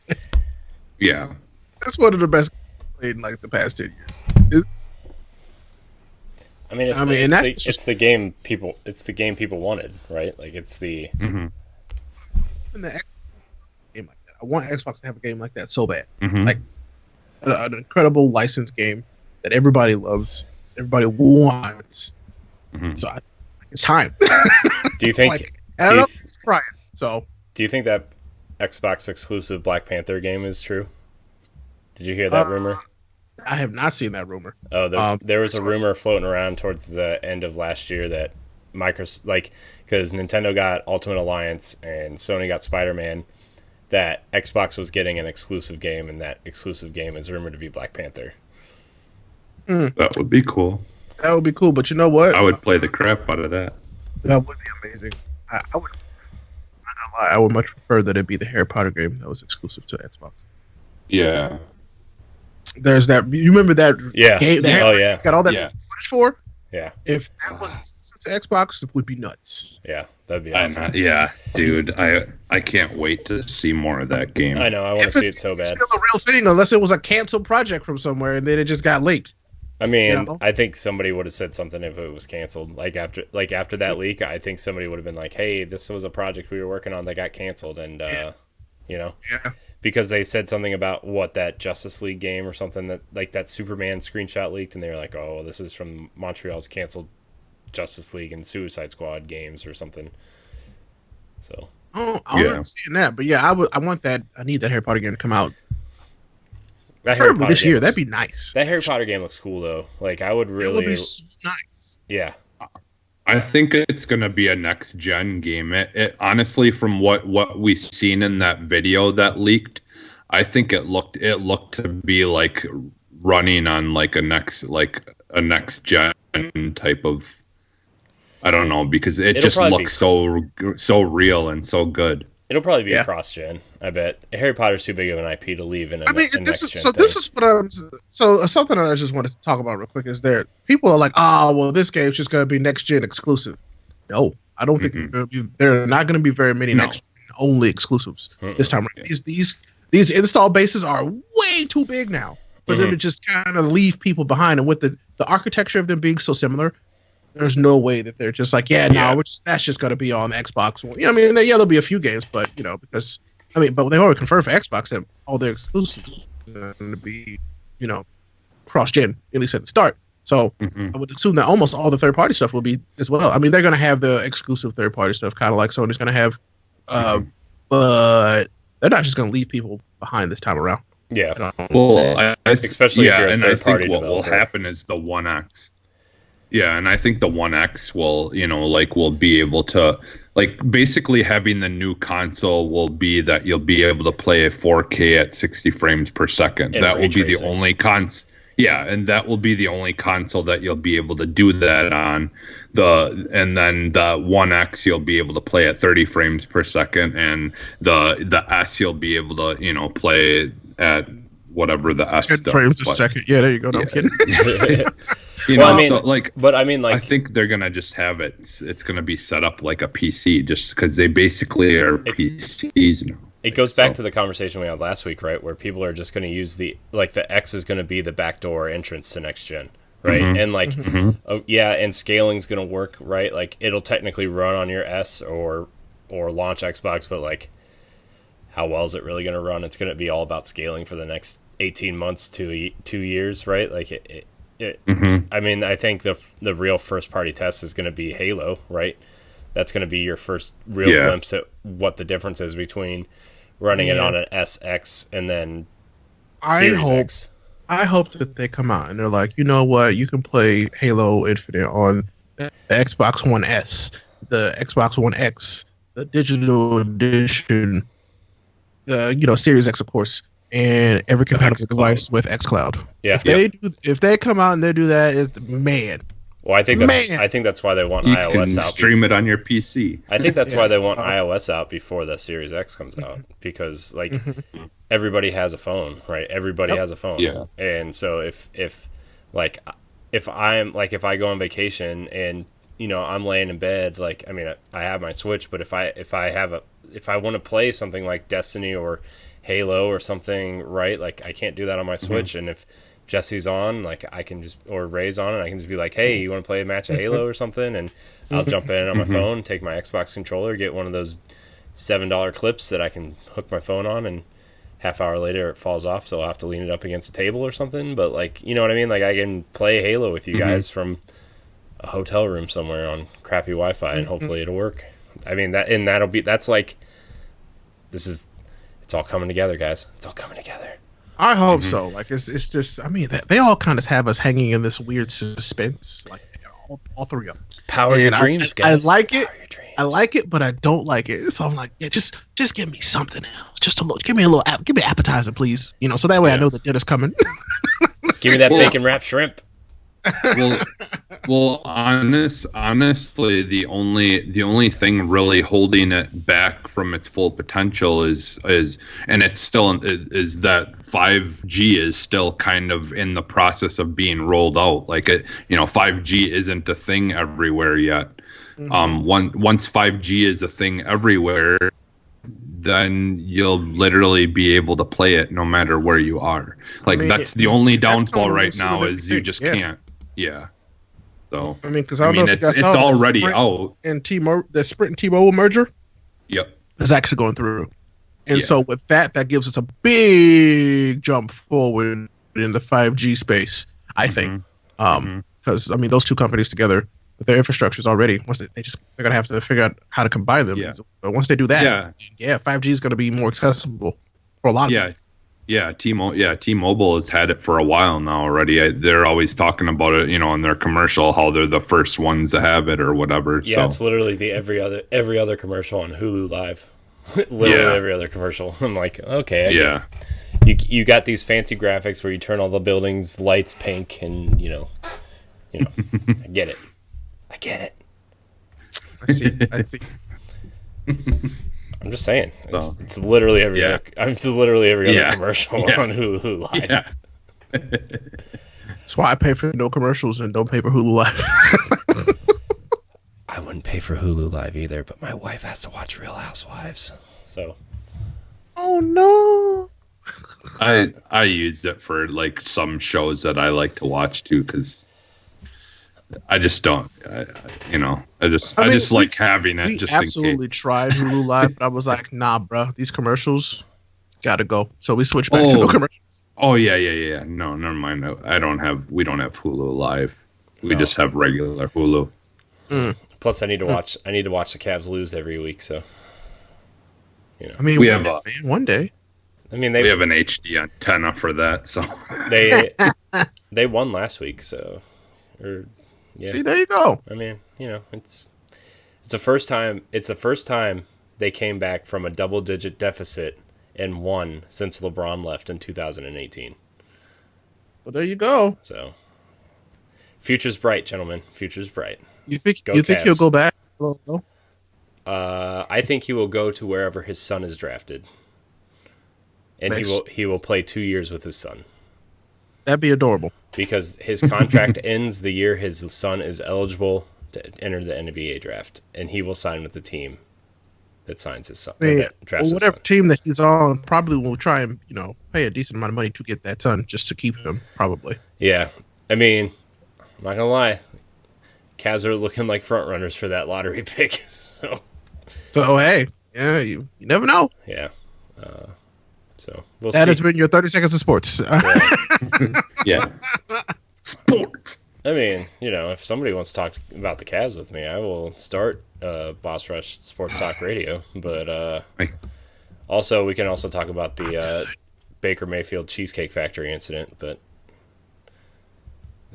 Yeah. It's one of the best played in like the past 10 years. It's the game people wanted, right? Like, it's the game like that. I want Xbox to have a game like that so bad. Like an incredible licensed game that everybody loves, everybody wants. So it's time. Do you think? I don't know. It's trying. So. Do you think that Xbox exclusive Black Panther game is true? Did you hear that rumor? I have not seen that rumor. Oh, there was a rumor floating around towards the end of last year that because Nintendo got Ultimate Alliance and Sony got Spider-Man, that Xbox was getting an exclusive game, and that exclusive game is rumored to be Black Panther. That would be cool. That would be cool, but you know what? I would play the crap out of that. That would be amazing. I would. I'm not gonna lie. I would much prefer that it be the Harry Potter game that was exclusive to Xbox. Yeah. There's that. You remember that game? Got all that footage for. Yeah. If that was exclusive to Xbox, it would be nuts. Yeah, that'd be awesome. Dude, I can't wait to see more of that game. I know. I want to see it so bad. It's still a real thing, unless it was a canceled project from somewhere and then it just got leaked. I mean, I think somebody would have said something if it was canceled. Like after that leak, I think somebody would have been like, "Hey, this was a project we were working on that got canceled," and because they said something about that Justice League game or something that Superman screenshot leaked, and they were like, "Oh, this is from Montreal's canceled Justice League and Suicide Squad games or something." So, I remember seeing that, but yeah, I want that. I need that Harry Potter game to come out. This year, that'd be nice. That Harry Potter game looks cool though. Like I would really. It would be so nice. Yeah. I think it's gonna be a next gen game. It honestly, from what we've seen in that video that leaked, I think it looked to be like running on like a next gen type of. I don't know, because it'll just looks so real and so good. It'll probably be a cross-gen, I bet. Harry Potter's too big of an IP to leave in a next-gen this is what something that I just wanted to talk about real quick is there. People are like, this game's just going to be next-gen exclusive. No, I don't think there are not going to be very many next-gen only exclusives this time around. These install bases are way too big now for them to just kind of leave people behind. And with the architecture of them being so similar, there's no way that they're just like, that's just going to be on Xbox One. There'll be a few games, but but they already confirmed for Xbox that all their exclusives are going to be, cross-gen, at least at the start. So I would assume that almost all the third-party stuff will be as well. I mean, they're going to have the exclusive third-party stuff, kind of like Sony's going to have, but they're not just going to leave people behind this time around. Yeah. Well, especially if you're a third-party developer. What will happen is the One X. Yeah, and I think the One X will, will be able to, basically having the new console will be that you'll be able to play a 4K at 60 frames per second. That will be the only and that will be the only console that you'll be able to do that on. And then the One X you'll be able to play at 30 frames per second, and the S you'll be able to, play at whatever the S 10 frames a second. Yeah, there you go. No, I'm kidding. I think they're gonna just have it. It's gonna be set up like a PC, just because they basically are PCs now. It goes back to the conversation we had last week, right? Where people are just going to use the X is going to be the backdoor entrance to next gen, right? And and scaling's going to work, right? Like it'll technically run on your S or launch Xbox, but how well is it really going to run? It's going to be all about scaling for the next 18 months to 2 years, right? I mean, I think the real first party test is going to be Halo, right? That's going to be your first real glimpse at what the difference is between running it on an SX and then Series X. I hope that they come out and they're like, you know what, you can play Halo Infinite on the Xbox One S, the Xbox One X, the digital edition, the Series X, of course, and every compatible device with xCloud. Yeah. If they come out and they do that, man. Well, I think that's why they want iOS out. Stream it on your PC. I think that's why they want iOS out before the Series X comes out, because everybody has a phone, right? Everybody has a phone. Yeah. And so if I go on vacation and I'm laying in bed, I have my Switch, but if I want to play something like Destiny or Halo or something, right? I can't do that on my Switch, and if Jesse's on, I can just, or Ray's on, and I can just be like, hey, you want to play a match of Halo or something? And I'll jump in on my phone, take my Xbox controller, get one of those $7 clips that I can hook my phone on, and half hour later it falls off, so I'll have to lean it up against a table or something. But you know what I mean? I can play Halo with you guys from a hotel room somewhere on crappy Wi-Fi, and hopefully it'll work. I mean, it's all coming together, guys. It's all coming together. I hope so. Like it's just. I mean, they all kind of have us hanging in this weird suspense. Like all three of them. Power your dreams, guys. I like it. Power your dreams. I like it, but I don't like it. So I'm like, yeah, just give me something else. Just a little. Give me an appetizer, please. You know, so that way I know the dinner's coming. Give me that bacon wrapped shrimp. Well, honestly, the only thing really holding it back from its full potential is and it's still is that 5G is still kind of in the process of being rolled out. Like 5G isn't a thing everywhere yet. Once 5G is a thing everywhere, then you'll literally be able to play it no matter where you are. Like that's the only downfall right now is you just can't. Yeah. So I mean, because I don't know if you guys it's saw already out. And the Sprint and T-Mobile merger. Yep. Is actually going through, and so with that gives us a big jump forward in the 5G space. I think, because I mean, those two companies together with their infrastructures already, they're gonna have to figure out how to combine them. Yeah. But once they do that, 5G is gonna be more accessible for a lot of people. Yeah, T-Mobile has had it for a while now already. They're always talking about it, in their commercial, how they're the first ones to have it or whatever. Yeah, it's literally the every other commercial on Hulu Live. Literally every other commercial. I'm like, okay, you got these fancy graphics where you turn all the buildings lights pink, and I get it. I see. I'm just saying, it's literally every other commercial on Hulu Live. Yeah. That's why I pay for no commercials and don't pay for Hulu Live. I wouldn't pay for Hulu Live either, but my wife has to watch Real Housewives. So. Oh no. I used it for like some shows that I like to watch too, because I just don't, I just like having it. Just absolutely tried Hulu Live, but I was like, nah, bro, these commercials gotta go. So we switched back to no commercials. Oh yeah. No, never mind. We don't have Hulu Live. We just have regular Hulu. Plus, I need to watch the Cavs lose every week. So, I mean, we have one day. I mean, we have an HD antenna for that. So they won last week. So, yeah. See, there you go. I mean, it's the first time they came back from a double-digit deficit and won since LeBron left in 2018. Well, there you go. So, future's bright, gentlemen. Future's bright. You think he'll go back? I think he will go to wherever his son is drafted, and he will play 2 years with his son. That'd be adorable. Because his contract ends the year his son is eligible to enter the NBA draft, and he will sign with the team that signs his son. Whatever team that he's on probably will try and pay a decent amount of money to get that son just to keep him. Probably. Yeah, I mean, I'm not gonna lie, Cavs are looking like front runners for that lottery pick. So hey, yeah, you never know. Yeah. So we'll that see. has been your 30 seconds of sports. Yeah. Sports. I mean, if somebody wants to talk about the Cavs with me, I will start Boss Rush Sports Talk Radio. But also, we can also talk about the Baker Mayfield Cheesecake Factory incident. But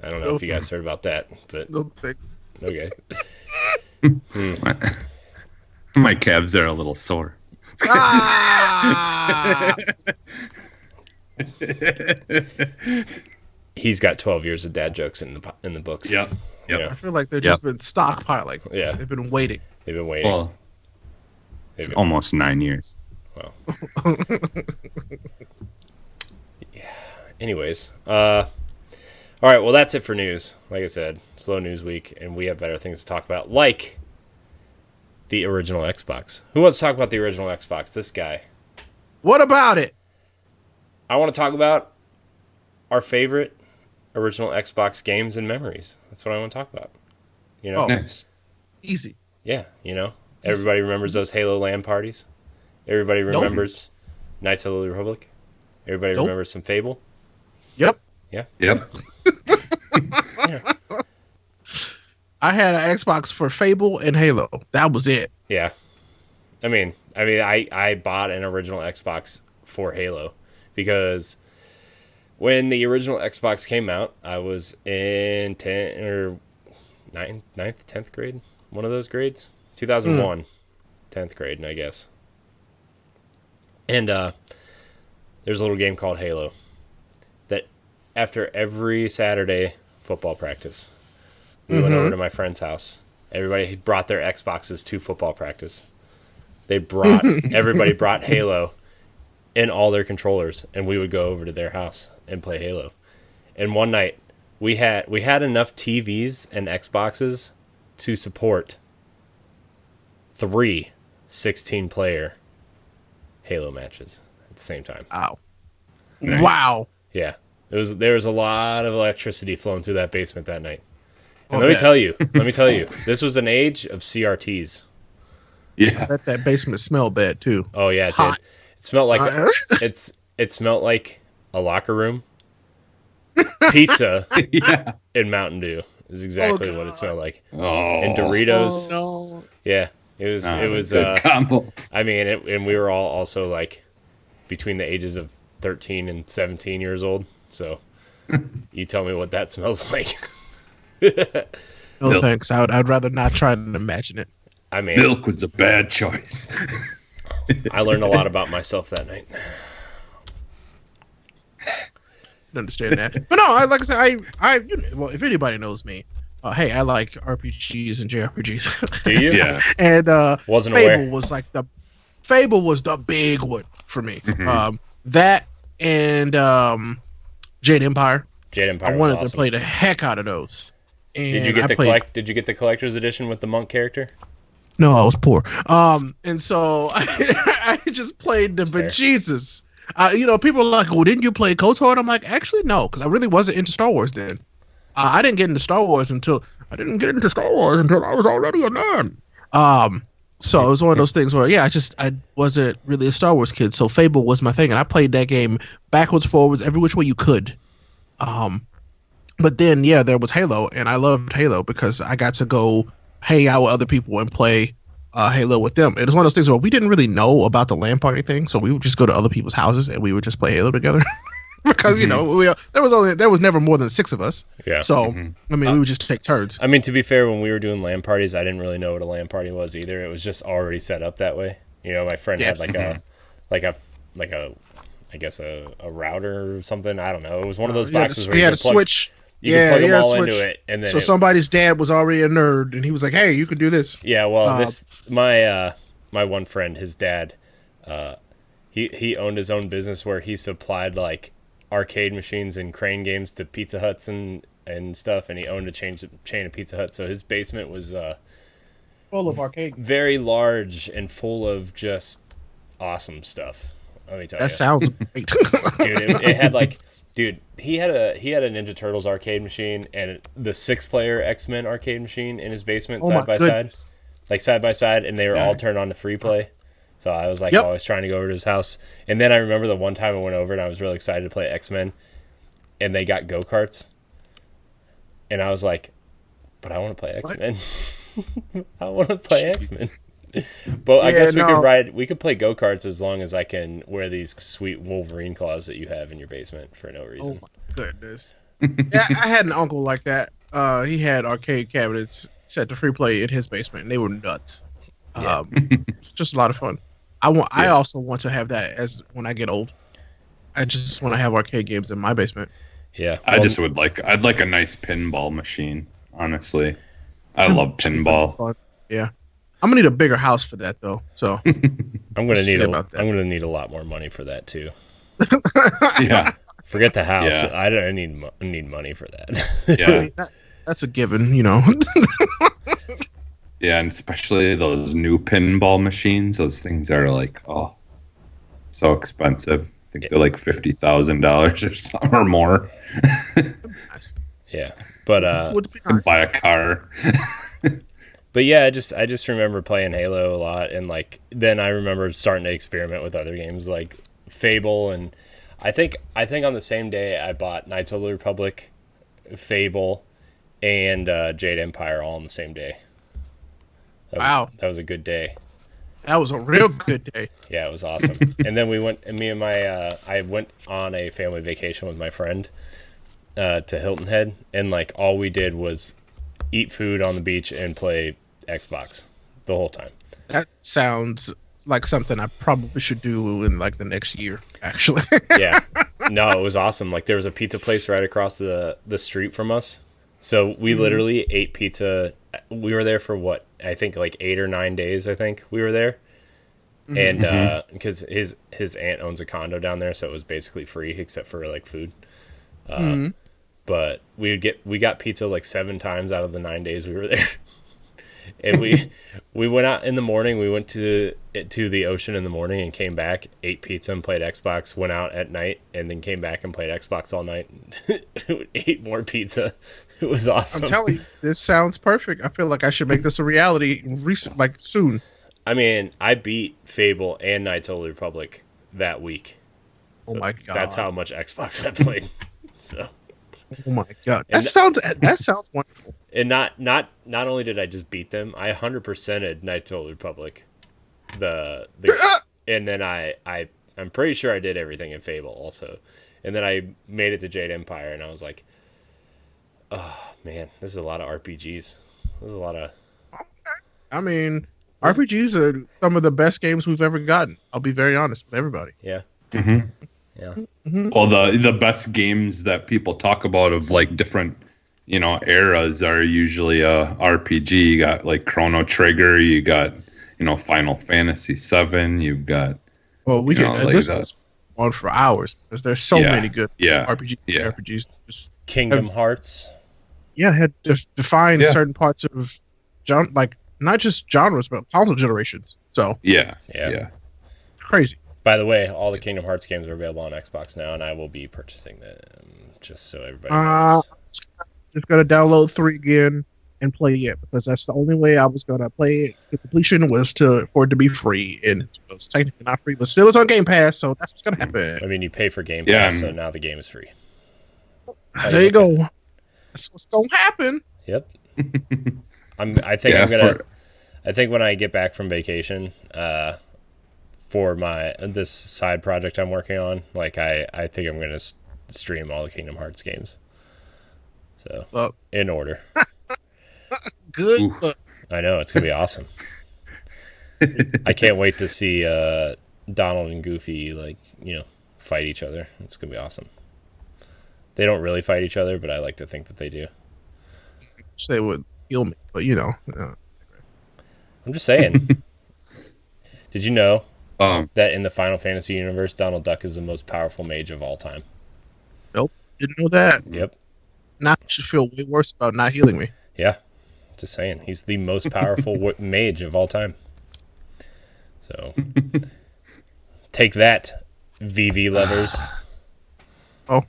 I don't know if you guys heard about that. But no thanks. Okay. My calves are a little sore. He's got 12 years of dad jokes in the books. Yep. I feel like they've just been stockpiling. Yeah. They've been waiting. Well, it's almost 9 years. Well. Yeah. Anyways. All right. Well, that's it for news. Like I said, slow news week, and we have better things to talk about, like the original Xbox. Who wants to talk about the original Xbox? This guy. What about it? I want to talk about our favorite original Xbox games and memories. That's what I want to talk about. Nice. Easy. Yeah, everybody remembers those Halo LAN parties. Everybody remembers Knights of the Republic. Everybody remembers some Fable. Yep. Yeah. Yep. Yeah. I had an Xbox for Fable and Halo. That was it. Yeah. I mean, I bought an original Xbox for Halo because When the original Xbox came out, I was in 10 or 9th, 10th grade, one of those grades. 2001, 10th grade, I guess. And there's a little game called Halo that after every Saturday football practice, we went over to my friend's house. Everybody brought their Xboxes to football practice. Everybody brought Halo and all their controllers, and we would go over to their house and play Halo. And one night, we had enough TVs and Xboxes to support 3 16-player Halo matches at the same time. Wow. Nice. Wow. Yeah. There was a lot of electricity flowing through that basement that night. And let me tell you, this was an age of CRTs. Yeah. I bet that basement smelled bad too. Oh yeah, it did. It smelled like it smelled like a locker room, pizza, Yeah. and Mountain Dew is exactly what it smelled like. Oh. And Doritos. Oh, no. Yeah, it was good combo. I mean, and we were all also like between the ages of 13 and 17 years old. So you tell me what that smells like. No thanks. I'd rather not try to imagine it. I mean, Milk was a bad choice. I learned a lot about myself that night. I understand that, but no, like I said, well, if anybody knows me, hey, I like RPGs and JRPGs. Do you? Yeah. And Wasn't Fable aware. was like Fable was the big one for me. Mm-hmm. That and Jade Empire. Jade Empire. I wanted was awesome. to play the heck out of those. And Did you get Did you get the collector's edition with the monk character? No, I was poor. And so I just played the fair. bejesus. People are like, "Well, didn't you play KOTOR?" And I'm like, actually, no, because I really wasn't into Star Wars then. I didn't get into Star Wars until I was already a nerd. So it was one of those things where, I wasn't really a Star Wars kid. So Fable was my thing, and I played that game backwards, forwards, every which way you could. But then, there was Halo, and I loved Halo because I got to go hang out with other people and play Halo with them. It was one of those things where we didn't really know about the LAN party thing, so we would just go to other people's houses and we would just play Halo together. Because there was never more than 6 of us. Yeah. So I mean, we would just take turns. I mean, to be fair, when we were doing LAN parties, I didn't really know what a LAN party was either. It was just already set up that way. My friend had I guess a router or something. I don't know. It was one of those boxes where he you had a could plug, switch. you could plug them all switch. into it, and then So somebody's dad was already a nerd, and he was like, "Hey, you could do this." Yeah, well, my one friend, his dad, he owned his own business where he supplied like arcade machines and crane games to Pizza Huts and stuff, and he owned a chain of Pizza Huts. So his basement was Full of arcade. very large and full of just awesome stuff. Let me tell you. That sounds great. Dude, it had like, he had a Ninja Turtles arcade machine and the 6-player X-Men arcade machine in his basement side by side, and they were all turned on to free play. So I was like always trying to go over to his house. And then I remember the one time I went over and I was really excited to play X-Men, and they got go-karts. And I was like, but I want to play X-Men. I want to play X-Men. But I guess we could play go-karts as long as I can wear these sweet Wolverine claws that you have in your basement for no reason. Oh my goodness. Yeah, I had an uncle like that. He had arcade cabinets set to free play in his basement, and they were nuts. Yeah. Just a lot of fun. I also want to have that as when I get old. I just want to have arcade games in my basement. Yeah. I'd like a nice pinball machine, honestly. I love pinball. Yeah. I'm gonna need a bigger house for that though. So I'm gonna need a lot more money for that too. Yeah. Forget the house. Yeah. I need money for that. Yeah. That's a given, Yeah, and especially those new pinball machines. Those things are like, so expensive. I think they're like $50,000 or something or more. Yeah, but buy a car. But yeah, I just remember playing Halo a lot, and like then I remember starting to experiment with other games like Fable, and I think on the same day I bought Knights of the Republic, Fable, and Jade Empire all on the same day. That was a good day. That was a real good day. Yeah, it was awesome. And then we went, and me and my, I went on a family vacation with my friend to Hilton Head, and like all we did was eat food on the beach and play Xbox the whole time. That sounds like something I probably should do in like the next year, actually. Yeah. No, it was awesome. Like there was a pizza place right across the street from us. So we literally ate pizza. We were there for what? I think like 8 or 9 days, I think we were there. And because his aunt owns a condo down there, so it was basically free except for like food. But we got pizza like 7 times out of the 9 days we were there. And we went out in the morning. We went to the ocean in the morning and came back, ate pizza and played Xbox, went out at night, and then came back and played Xbox all night. Ate more pizza. It was awesome. I'm telling you, this sounds perfect. I feel like I should make this a reality soon. I mean, I beat Fable and Knights of the Republic that week. Oh my god. That's how much Xbox I played. So. Oh my god. That sounds wonderful. And not only did I just beat them, I 100%ed Knights of the Republic. And then I'm pretty sure I did everything in Fable also. And then I made it to Jade Empire, and I was like, oh man, this is a lot of RPGs. This is a lot of. I mean, RPGs are some of the best games we've ever gotten. I'll be very honest with everybody. Yeah. Yeah. Well, the best games that people talk about of like different, eras are usually RPG. You got like Chrono Trigger. You got, Final Fantasy VII. You've got. Well, we can. Like this is on for hours because there's so many good RPGs. Just Kingdom Hearts. Yeah, had defined certain parts of like not just genres but console generations. So yeah. Crazy. By the way, all the Kingdom Hearts games are available on Xbox now, and I will be purchasing them just so everybody knows. Just gonna download 3 again and play it because that's the only way I was gonna play it to completion was for it to be free, and it was technically not free, but still it's on Game Pass, so that's what's gonna happen. I mean, you pay for Game Pass, so now the game is free. There you go. That's what's gonna happen. Yep. I think when I get back from vacation, for this side project I'm working on, like I think I'm gonna stream all the Kingdom Hearts games. So in order. Good. I know it's gonna be awesome. I can't wait to see Donald and Goofy fight each other. It's gonna be awesome. They don't really fight each other, but I like to think that they do. They would kill me, but I'm just saying. Did you know that in the Final Fantasy universe, Donald Duck is the most powerful mage of all time? Nope, didn't know that. Yep. Now I should feel way worse about not healing me. Yeah, just saying. He's the most powerful mage of all time. So, take that, VV lovers. Oh.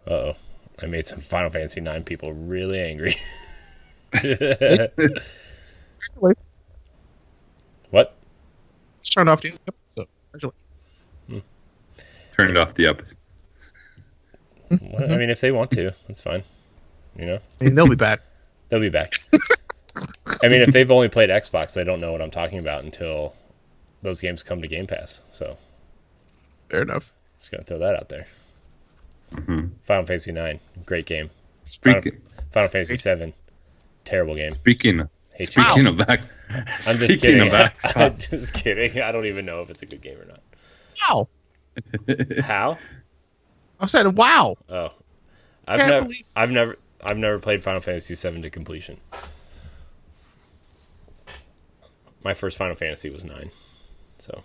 Uh-oh. I made some Final Fantasy 9 people really angry. What? Let's turn off the episode. Turned off the episode. Well, I mean, if they want to, that's fine. I mean, they'll be back. They'll be back. I mean, if they've only played Xbox, they don't know what I'm talking about until those games come to Game Pass. So, fair enough. Just gonna throw that out there. Final Fantasy 9, great game. Final Fantasy 7, terrible game. Speaking of that, I'm just kidding. I'm just kidding. I don't even know if it's a good game or not. Wow. How? I said, wow. Oh, I've never played Final Fantasy 7 to completion. My first Final Fantasy was 9, so.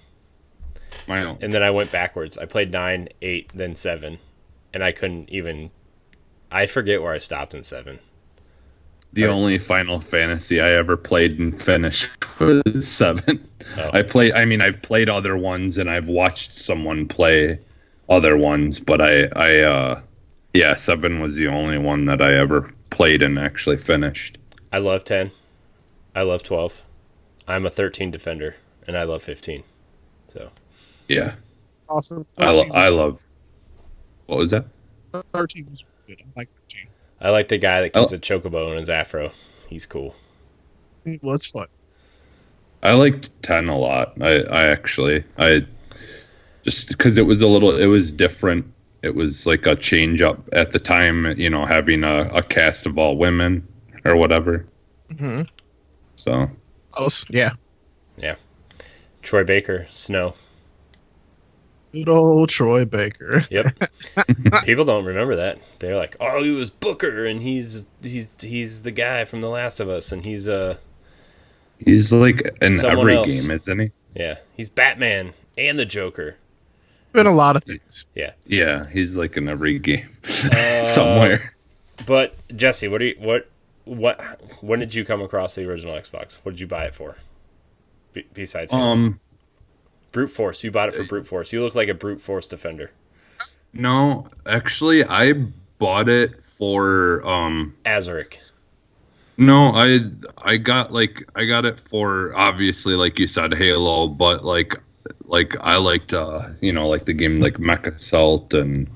And then I went backwards. I played 9, 8, then 7, and I couldn't even. I forget where I stopped in 7. The only Final Fantasy I ever played and finished was 7. Oh. I've played other ones and I've watched someone play other ones, but 7 was the only one that I ever played and actually finished. I love 10. I love 12. I'm a 13 defender, and I love 15. So. Yeah. Awesome. I love. What was that? 13 was good. I like 13. I like the guy that keeps a chocobo in his afro. He's cool. Well, it's fun. I liked 10 a lot. I just because it was different. It was like a change up at the time, having a cast of all women or whatever. Mm-hmm. So. Oh, yeah. Yeah. Troy Baker, Snow. Good old Troy Baker. Yep. People don't remember that. They're like, "Oh, he was Booker, and he's the guy from The Last of Us, and he's like in someone every else." game, isn't he? Yeah, he's Batman and the Joker. Been a lot of things. Yeah. Yeah, he's like in every game somewhere. But Jesse, when did you come across the original Xbox? What did you buy it for? Besides Brute Force. You bought it for Brute Force. You look like a Brute Force defender. No, actually, I bought it for Azaric. No, I got it for, obviously, like you said, Halo, but like I liked like the game like Mech Assault and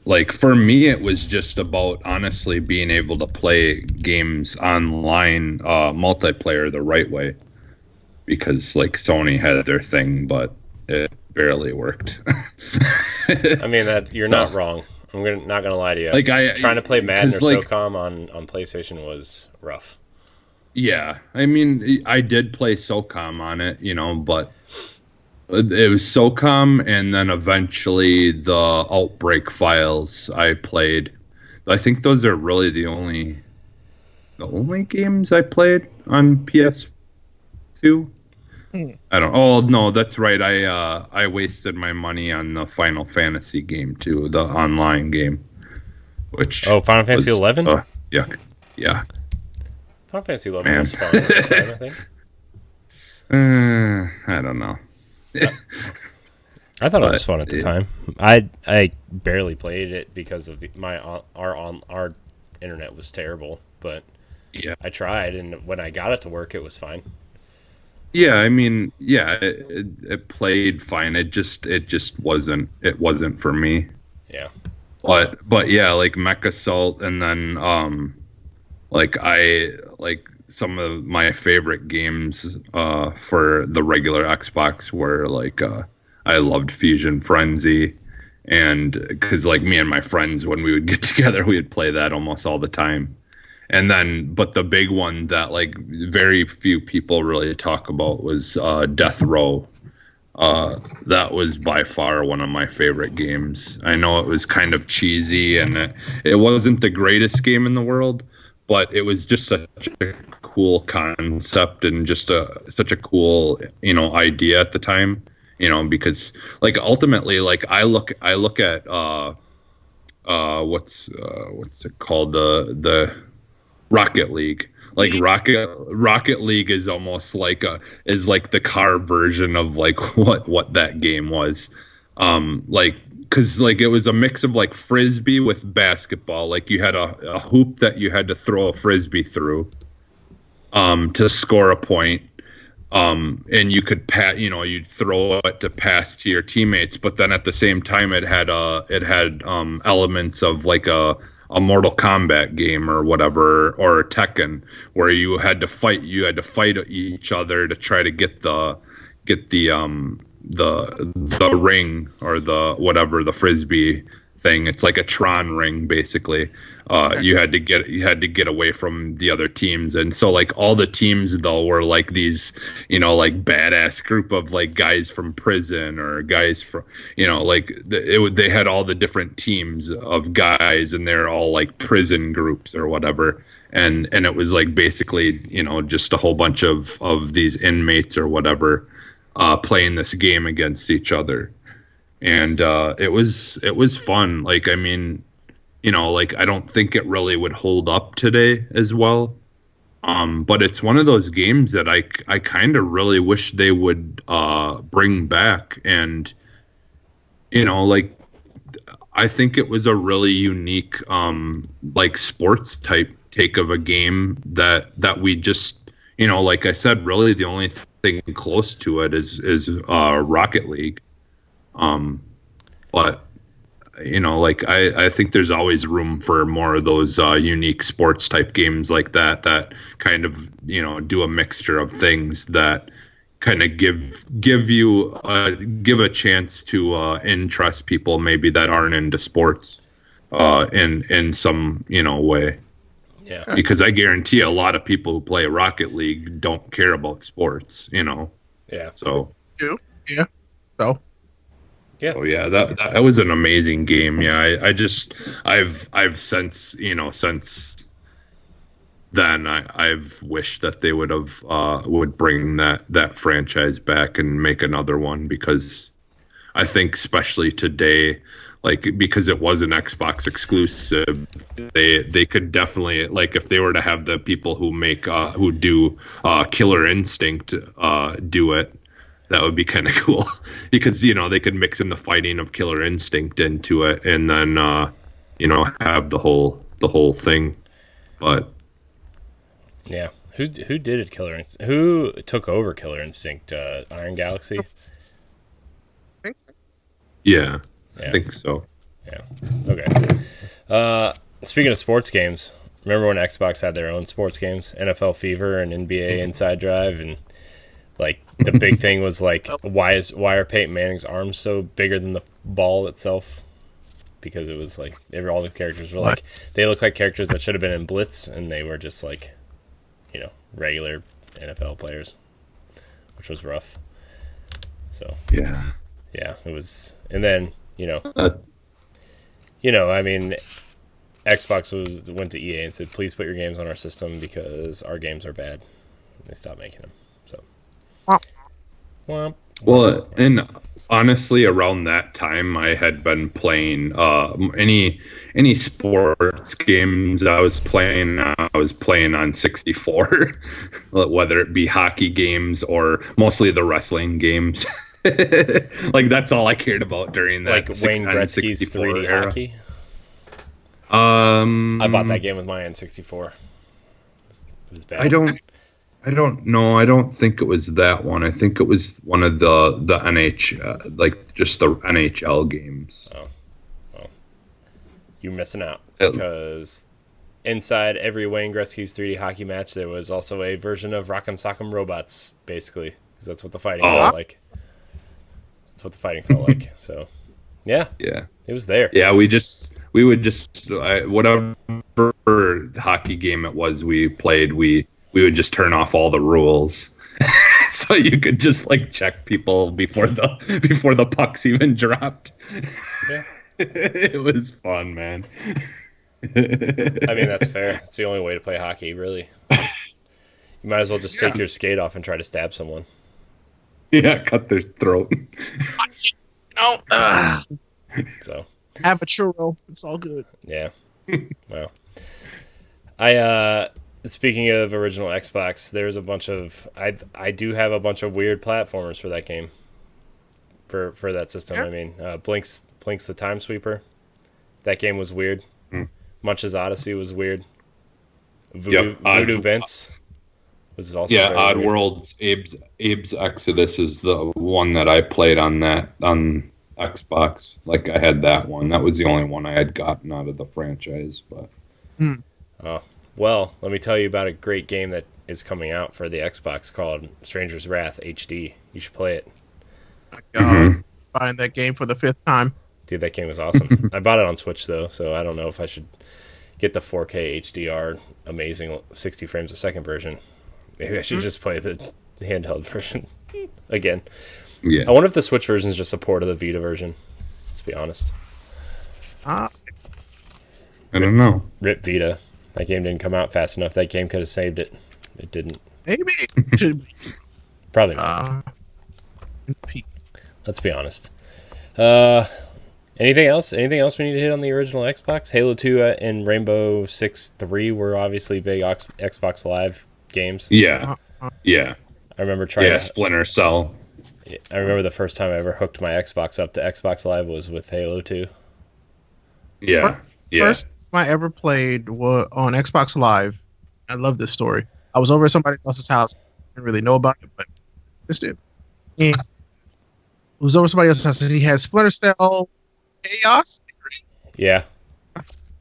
like for me it was just about honestly being able to play games online multiplayer the right way, because like Sony had their thing, but it barely worked. I mean, that you're not wrong. Not gonna lie to you. Like trying to play Madden or like, SOCOM on PlayStation was rough. Yeah, I mean, I did play SOCOM on it, but it was SOCOM, and then eventually the Outbreak files I played. I think those are really the only games I played on PS2. I don't. Oh no, that's right. I wasted my money on the Final Fantasy game too, the online game. Final Fantasy 11. Yuck. Yeah. Final Fantasy 11 was fun at the time, I think. I don't know. I thought it was fun at the time. I barely played it because of our internet was terrible, but yeah, I tried, and when I got it to work, it was fine. Yeah, I mean, yeah, it played fine. It just wasn't for me. Yeah. But yeah, like Mech Assault, and then like some of my favorite games for the regular Xbox were like I loved Fusion Frenzy, and because like me and my friends, when we would get together, we would play that almost all the time. And then, but the big one that like very few people really talk about was Death Row. That was by far one of my favorite games. I know it was kind of cheesy, and it wasn't the greatest game in the world, but it was just such a cool concept and just such a cool idea at the time. Because like ultimately, like I look at what's it called, the Rocket League. Like Rocket League is almost like the car version of like what that game was. Like, because like it was a mix of like frisbee with basketball. Like you had a hoop that you had to throw a frisbee through to score a point. And you could you'd throw it to pass to your teammates, but then at the same time it had elements of like a Mortal Kombat game or whatever, or a Tekken, where you had to fight each other to try to get the ring, or the frisbee thing. It's like a Tron ring basically. You had to get away from the other teams, and so like all the teams though were like these like badass group of like guys from prison, or guys from they had all the different teams of guys, and they're all like prison groups or whatever, and it was like basically just a whole bunch of these inmates or whatever playing this game against each other. And it was fun. Like, I mean, like I don't think it really would hold up today as well. But it's one of those games that I kind of really wish they would bring back. And, like I think it was a really unique like sports type take of a game that we just, like I said, really the only thing close to it is Rocket League. But like I think there's always room for more of those unique sports type games like that kind of, do a mixture of things that kind of give you give a chance to interest people maybe that aren't into sports in some way. Yeah. Because I guarantee a lot of people who play Rocket League don't care about sports, Yeah. So. Yeah. So. Yeah. Oh yeah, that was an amazing game. Yeah, I've since then I've wished that they would bring that franchise back and make another one, because I think especially today, like, because it was an Xbox exclusive, they could definitely, like, if they were to have the people who make who do Killer Instinct do it, that would be kind of cool, because they could mix in the fighting of Killer Instinct into it, and then have the whole thing. But yeah, who did it? Who took over Killer Instinct? Iron Galaxy. Yeah, I think so. Yeah. Okay. Speaking of sports games, remember when Xbox had their own sports games, NFL Fever and NBA Inside Drive, and like the big thing was like, why are Peyton Manning's arms so bigger than the ball itself? Because it was like all the characters were like, they look like characters that should have been in Blitz, and they were just like, regular NFL players, which was rough. So yeah, it was. And then I mean, Xbox went to EA and said, please put your games on our system because our games are bad. They stopped making them. So. Well, and honestly, around that time, I had been playing any sports games I was playing on 64, whether it be hockey games or mostly the wrestling games. Like, that's all I cared about during that. Like Wayne Gretzky's 3D era. hockey. I bought that game with my N64. It was bad. I don't know. I don't think it was that one. I think it was one of the NH, like just the NHL games. Oh, well, you're missing out, because inside every Wayne Gretzky's 3D hockey match, there was also a version of Rock'em Sock'em Robots, basically, because that's what the fighting felt like. That's what the fighting felt like. So, yeah, it was there. Yeah, we would just whatever hockey game it was we played, we would just turn off all the rules, so you could just like check people before the pucks even dropped. Yeah. It was fun, man. I mean, that's fair. It's the only way to play hockey, really. You might as well just take your skate off and try to stab someone. Yeah, cut their throat. So have a churro. It's all good. Yeah. Well, speaking of original Xbox, there's a bunch of I do have a bunch of weird platformers for that game. For that system, yeah. I mean, Blink's the Time Sweeper. That game was weird. Munch's Odyssey was weird. Voodoo Vince was also Oddworld's Abe's Exodus is the one that I played on Xbox. Like, I had that one. That was the only one I had gotten out of the franchise. But oh, well, let me tell you about a great game that is coming out for the Xbox called Stranger's Wrath HD. You should play it. Buying that game for the 5th time. Dude, that game was awesome. I bought it on Switch, though, so I don't know if I should get the 4K HDR amazing 60 frames a second version. Maybe I should just play the handheld version again. Yeah. I wonder if the Switch version is just a port of the Vita version. Let's be honest. I don't know. Rip Vita. That game didn't come out fast enough. That game could have saved it. It didn't. Maybe. Probably not. Let's be honest. Anything else? Anything else we need to hit on the original Xbox? Halo 2 and Rainbow Six 3 were obviously big Xbox Live games. Yeah. Yeah. I remember trying Splinter Cell. I remember the first time I ever hooked my Xbox up to Xbox Live was with Halo 2. Yeah. First time I ever played was on Xbox Live. I love this story. I was over at somebody else's house. Didn't really know about it, but just did. And it was over somebody else's house, and he had Splinter Cell Chaos. Yeah.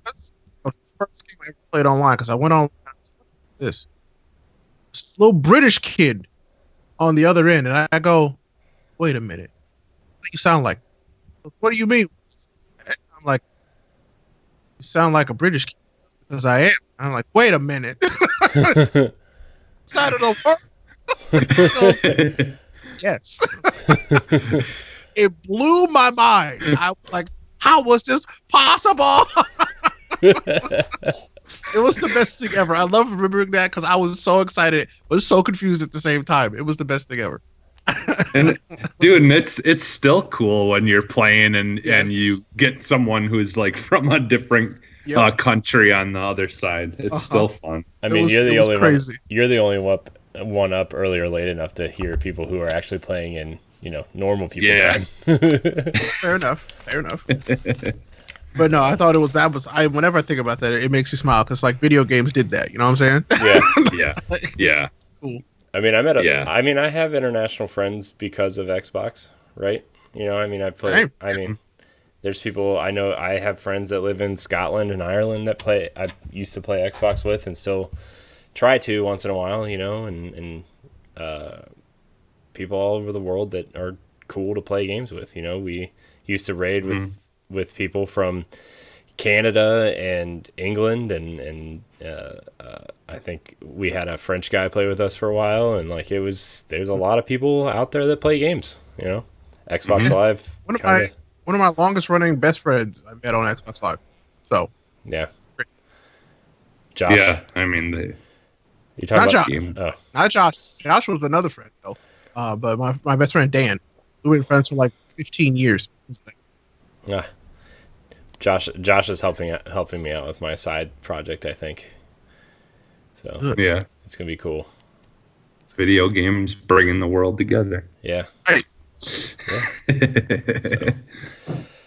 That's the first game I ever played online because I went on this little British kid on the other end, and I go, "Wait a minute, what do you sound like? What do you mean?" I'm like, "You sound like a British kid because I am." I'm like, "Wait a minute, side of the world." Yes, it blew my mind. I was like, "How was this possible?" It was the best thing ever. I love remembering that because I was so excited, but so confused at the same time. It was the best thing ever. And dude, and it's still cool when you're playing and you get someone who's like from a different country on the other side. It's still fun. I mean, you're the only one up early or late enough to hear people who are actually playing in normal people time. Fair enough. But no, I thought whenever I think about that, it makes you smile because like video games did that. You know what I'm saying? Yeah. Cool. I mean, I have international friends because of Xbox, right? I play. I mean, there's people I know. I have friends that live in Scotland and Ireland that I used to play Xbox with and still try to once in a while, and people all over the world that are cool to play games with. We used to raid with people from Canada and England, and I think we had a French guy play with us for a while, and like there's a lot of people out there that play games. Xbox Live. One of my longest running best friends I met on Xbox Live. So yeah, Josh. Yeah, I mean you talking about games? Not Josh. Josh was another friend though. But my best friend Dan, we've been friends for like 15 years. Yeah. Josh is helping me out with my side project, I think. So yeah, it's gonna be cool. Video games bringing the world together. Yeah. So,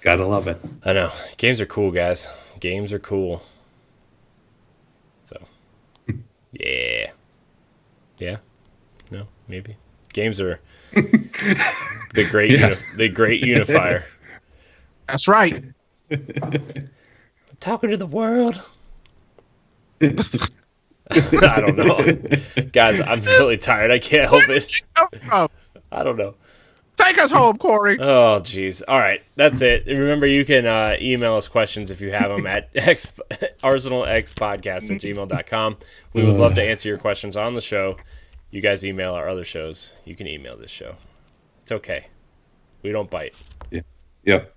gotta love it. I know. Games are cool, guys. Games are cool. So yeah. No, maybe. Games are the great unifier. That's right. Talking to the world. I don't know. Guys, I'm really tired. I can't help it. I don't know. Take us home, Corey. Oh, jeez. All right. That's it. And remember, you can email us questions if you have them at arsenalxpodcast@gmail.com. We would love to answer your questions on the show. You guys email our other shows. You can email this show. It's okay. We don't bite. Yeah. Yep.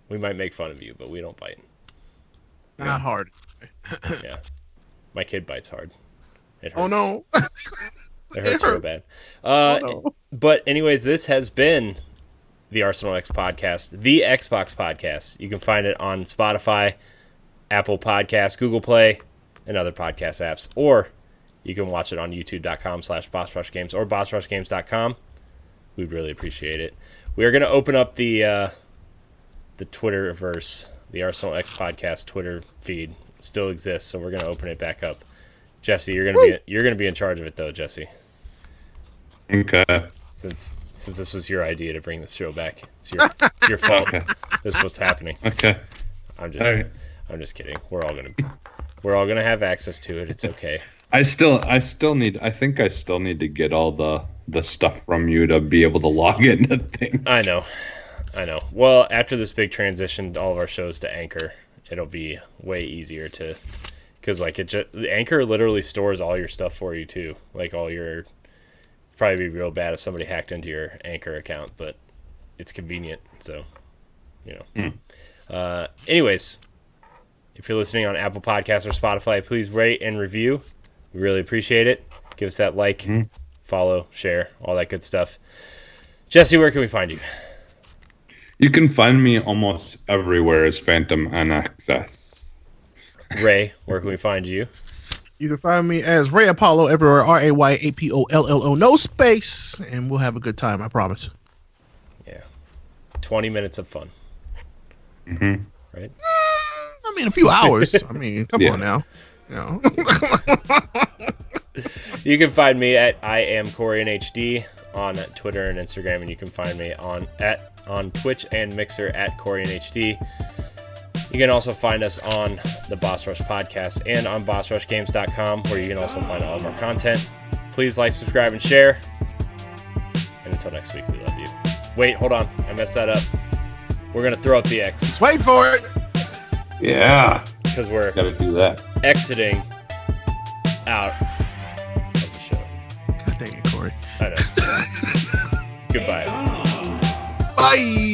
We might make fun of you, but we don't bite. Not hard. Yeah. My kid bites hard. It hurts. Oh, no. It hurts real bad. No. But anyways, this has been the Arsenal X Podcast, the Xbox Podcast. You can find it on Spotify, Apple Podcasts, Google Play, and other podcast apps. Or you can watch it on youtube.com/BossRushGames or BossRushGames.com. We'd really appreciate it. We are going to open up the Twitterverse, the Arsenal X Podcast Twitter feed still exists, so we're going to open it back up. Jesse, you're going to be in charge of it though, Jesse. Okay. Since this was your idea to bring this show back, it's your fault. Okay. This is what's happening. Okay. I'm just kidding. We're all gonna have access to it. It's okay. I still need to get all the stuff from you to be able to log into things. I know. Well, after this big transition, all of our shows to Anchor, it'll be way easier to, because like Anchor literally stores all your stuff for you too, like all your. Probably be real bad if somebody hacked into your Anchor account, but it's convenient, so anyways, if you're listening on Apple Podcasts or Spotify, please rate and review. We really appreciate it. Give us that like, follow, share, all that good stuff. Jesse, where can we find you? You can find me almost everywhere as Phantom NXS. Ray, where can we find you? You can find me as Ray Apollo everywhere, RAYAPOLLO, no space, and we'll have a good time, I promise. Yeah. 20 minutes of fun. Mm-hmm. Right? I mean, a few hours. I mean, come on now. You can find me at I am Corey in HD on Twitter and Instagram, and you can find me on Twitch and Mixer at Corey in HD. You can also find us on the Boss Rush podcast and on bossrushgames.com, where you can also find all of our content. Please like, subscribe, and share. And until next week, we love you. Wait, hold on. I messed that up. We're going to throw up the X. Just wait for it. Yeah. Because we're Gotta do that. exiting out of the show. God dang it, Corey. I know. Goodbye. Bye.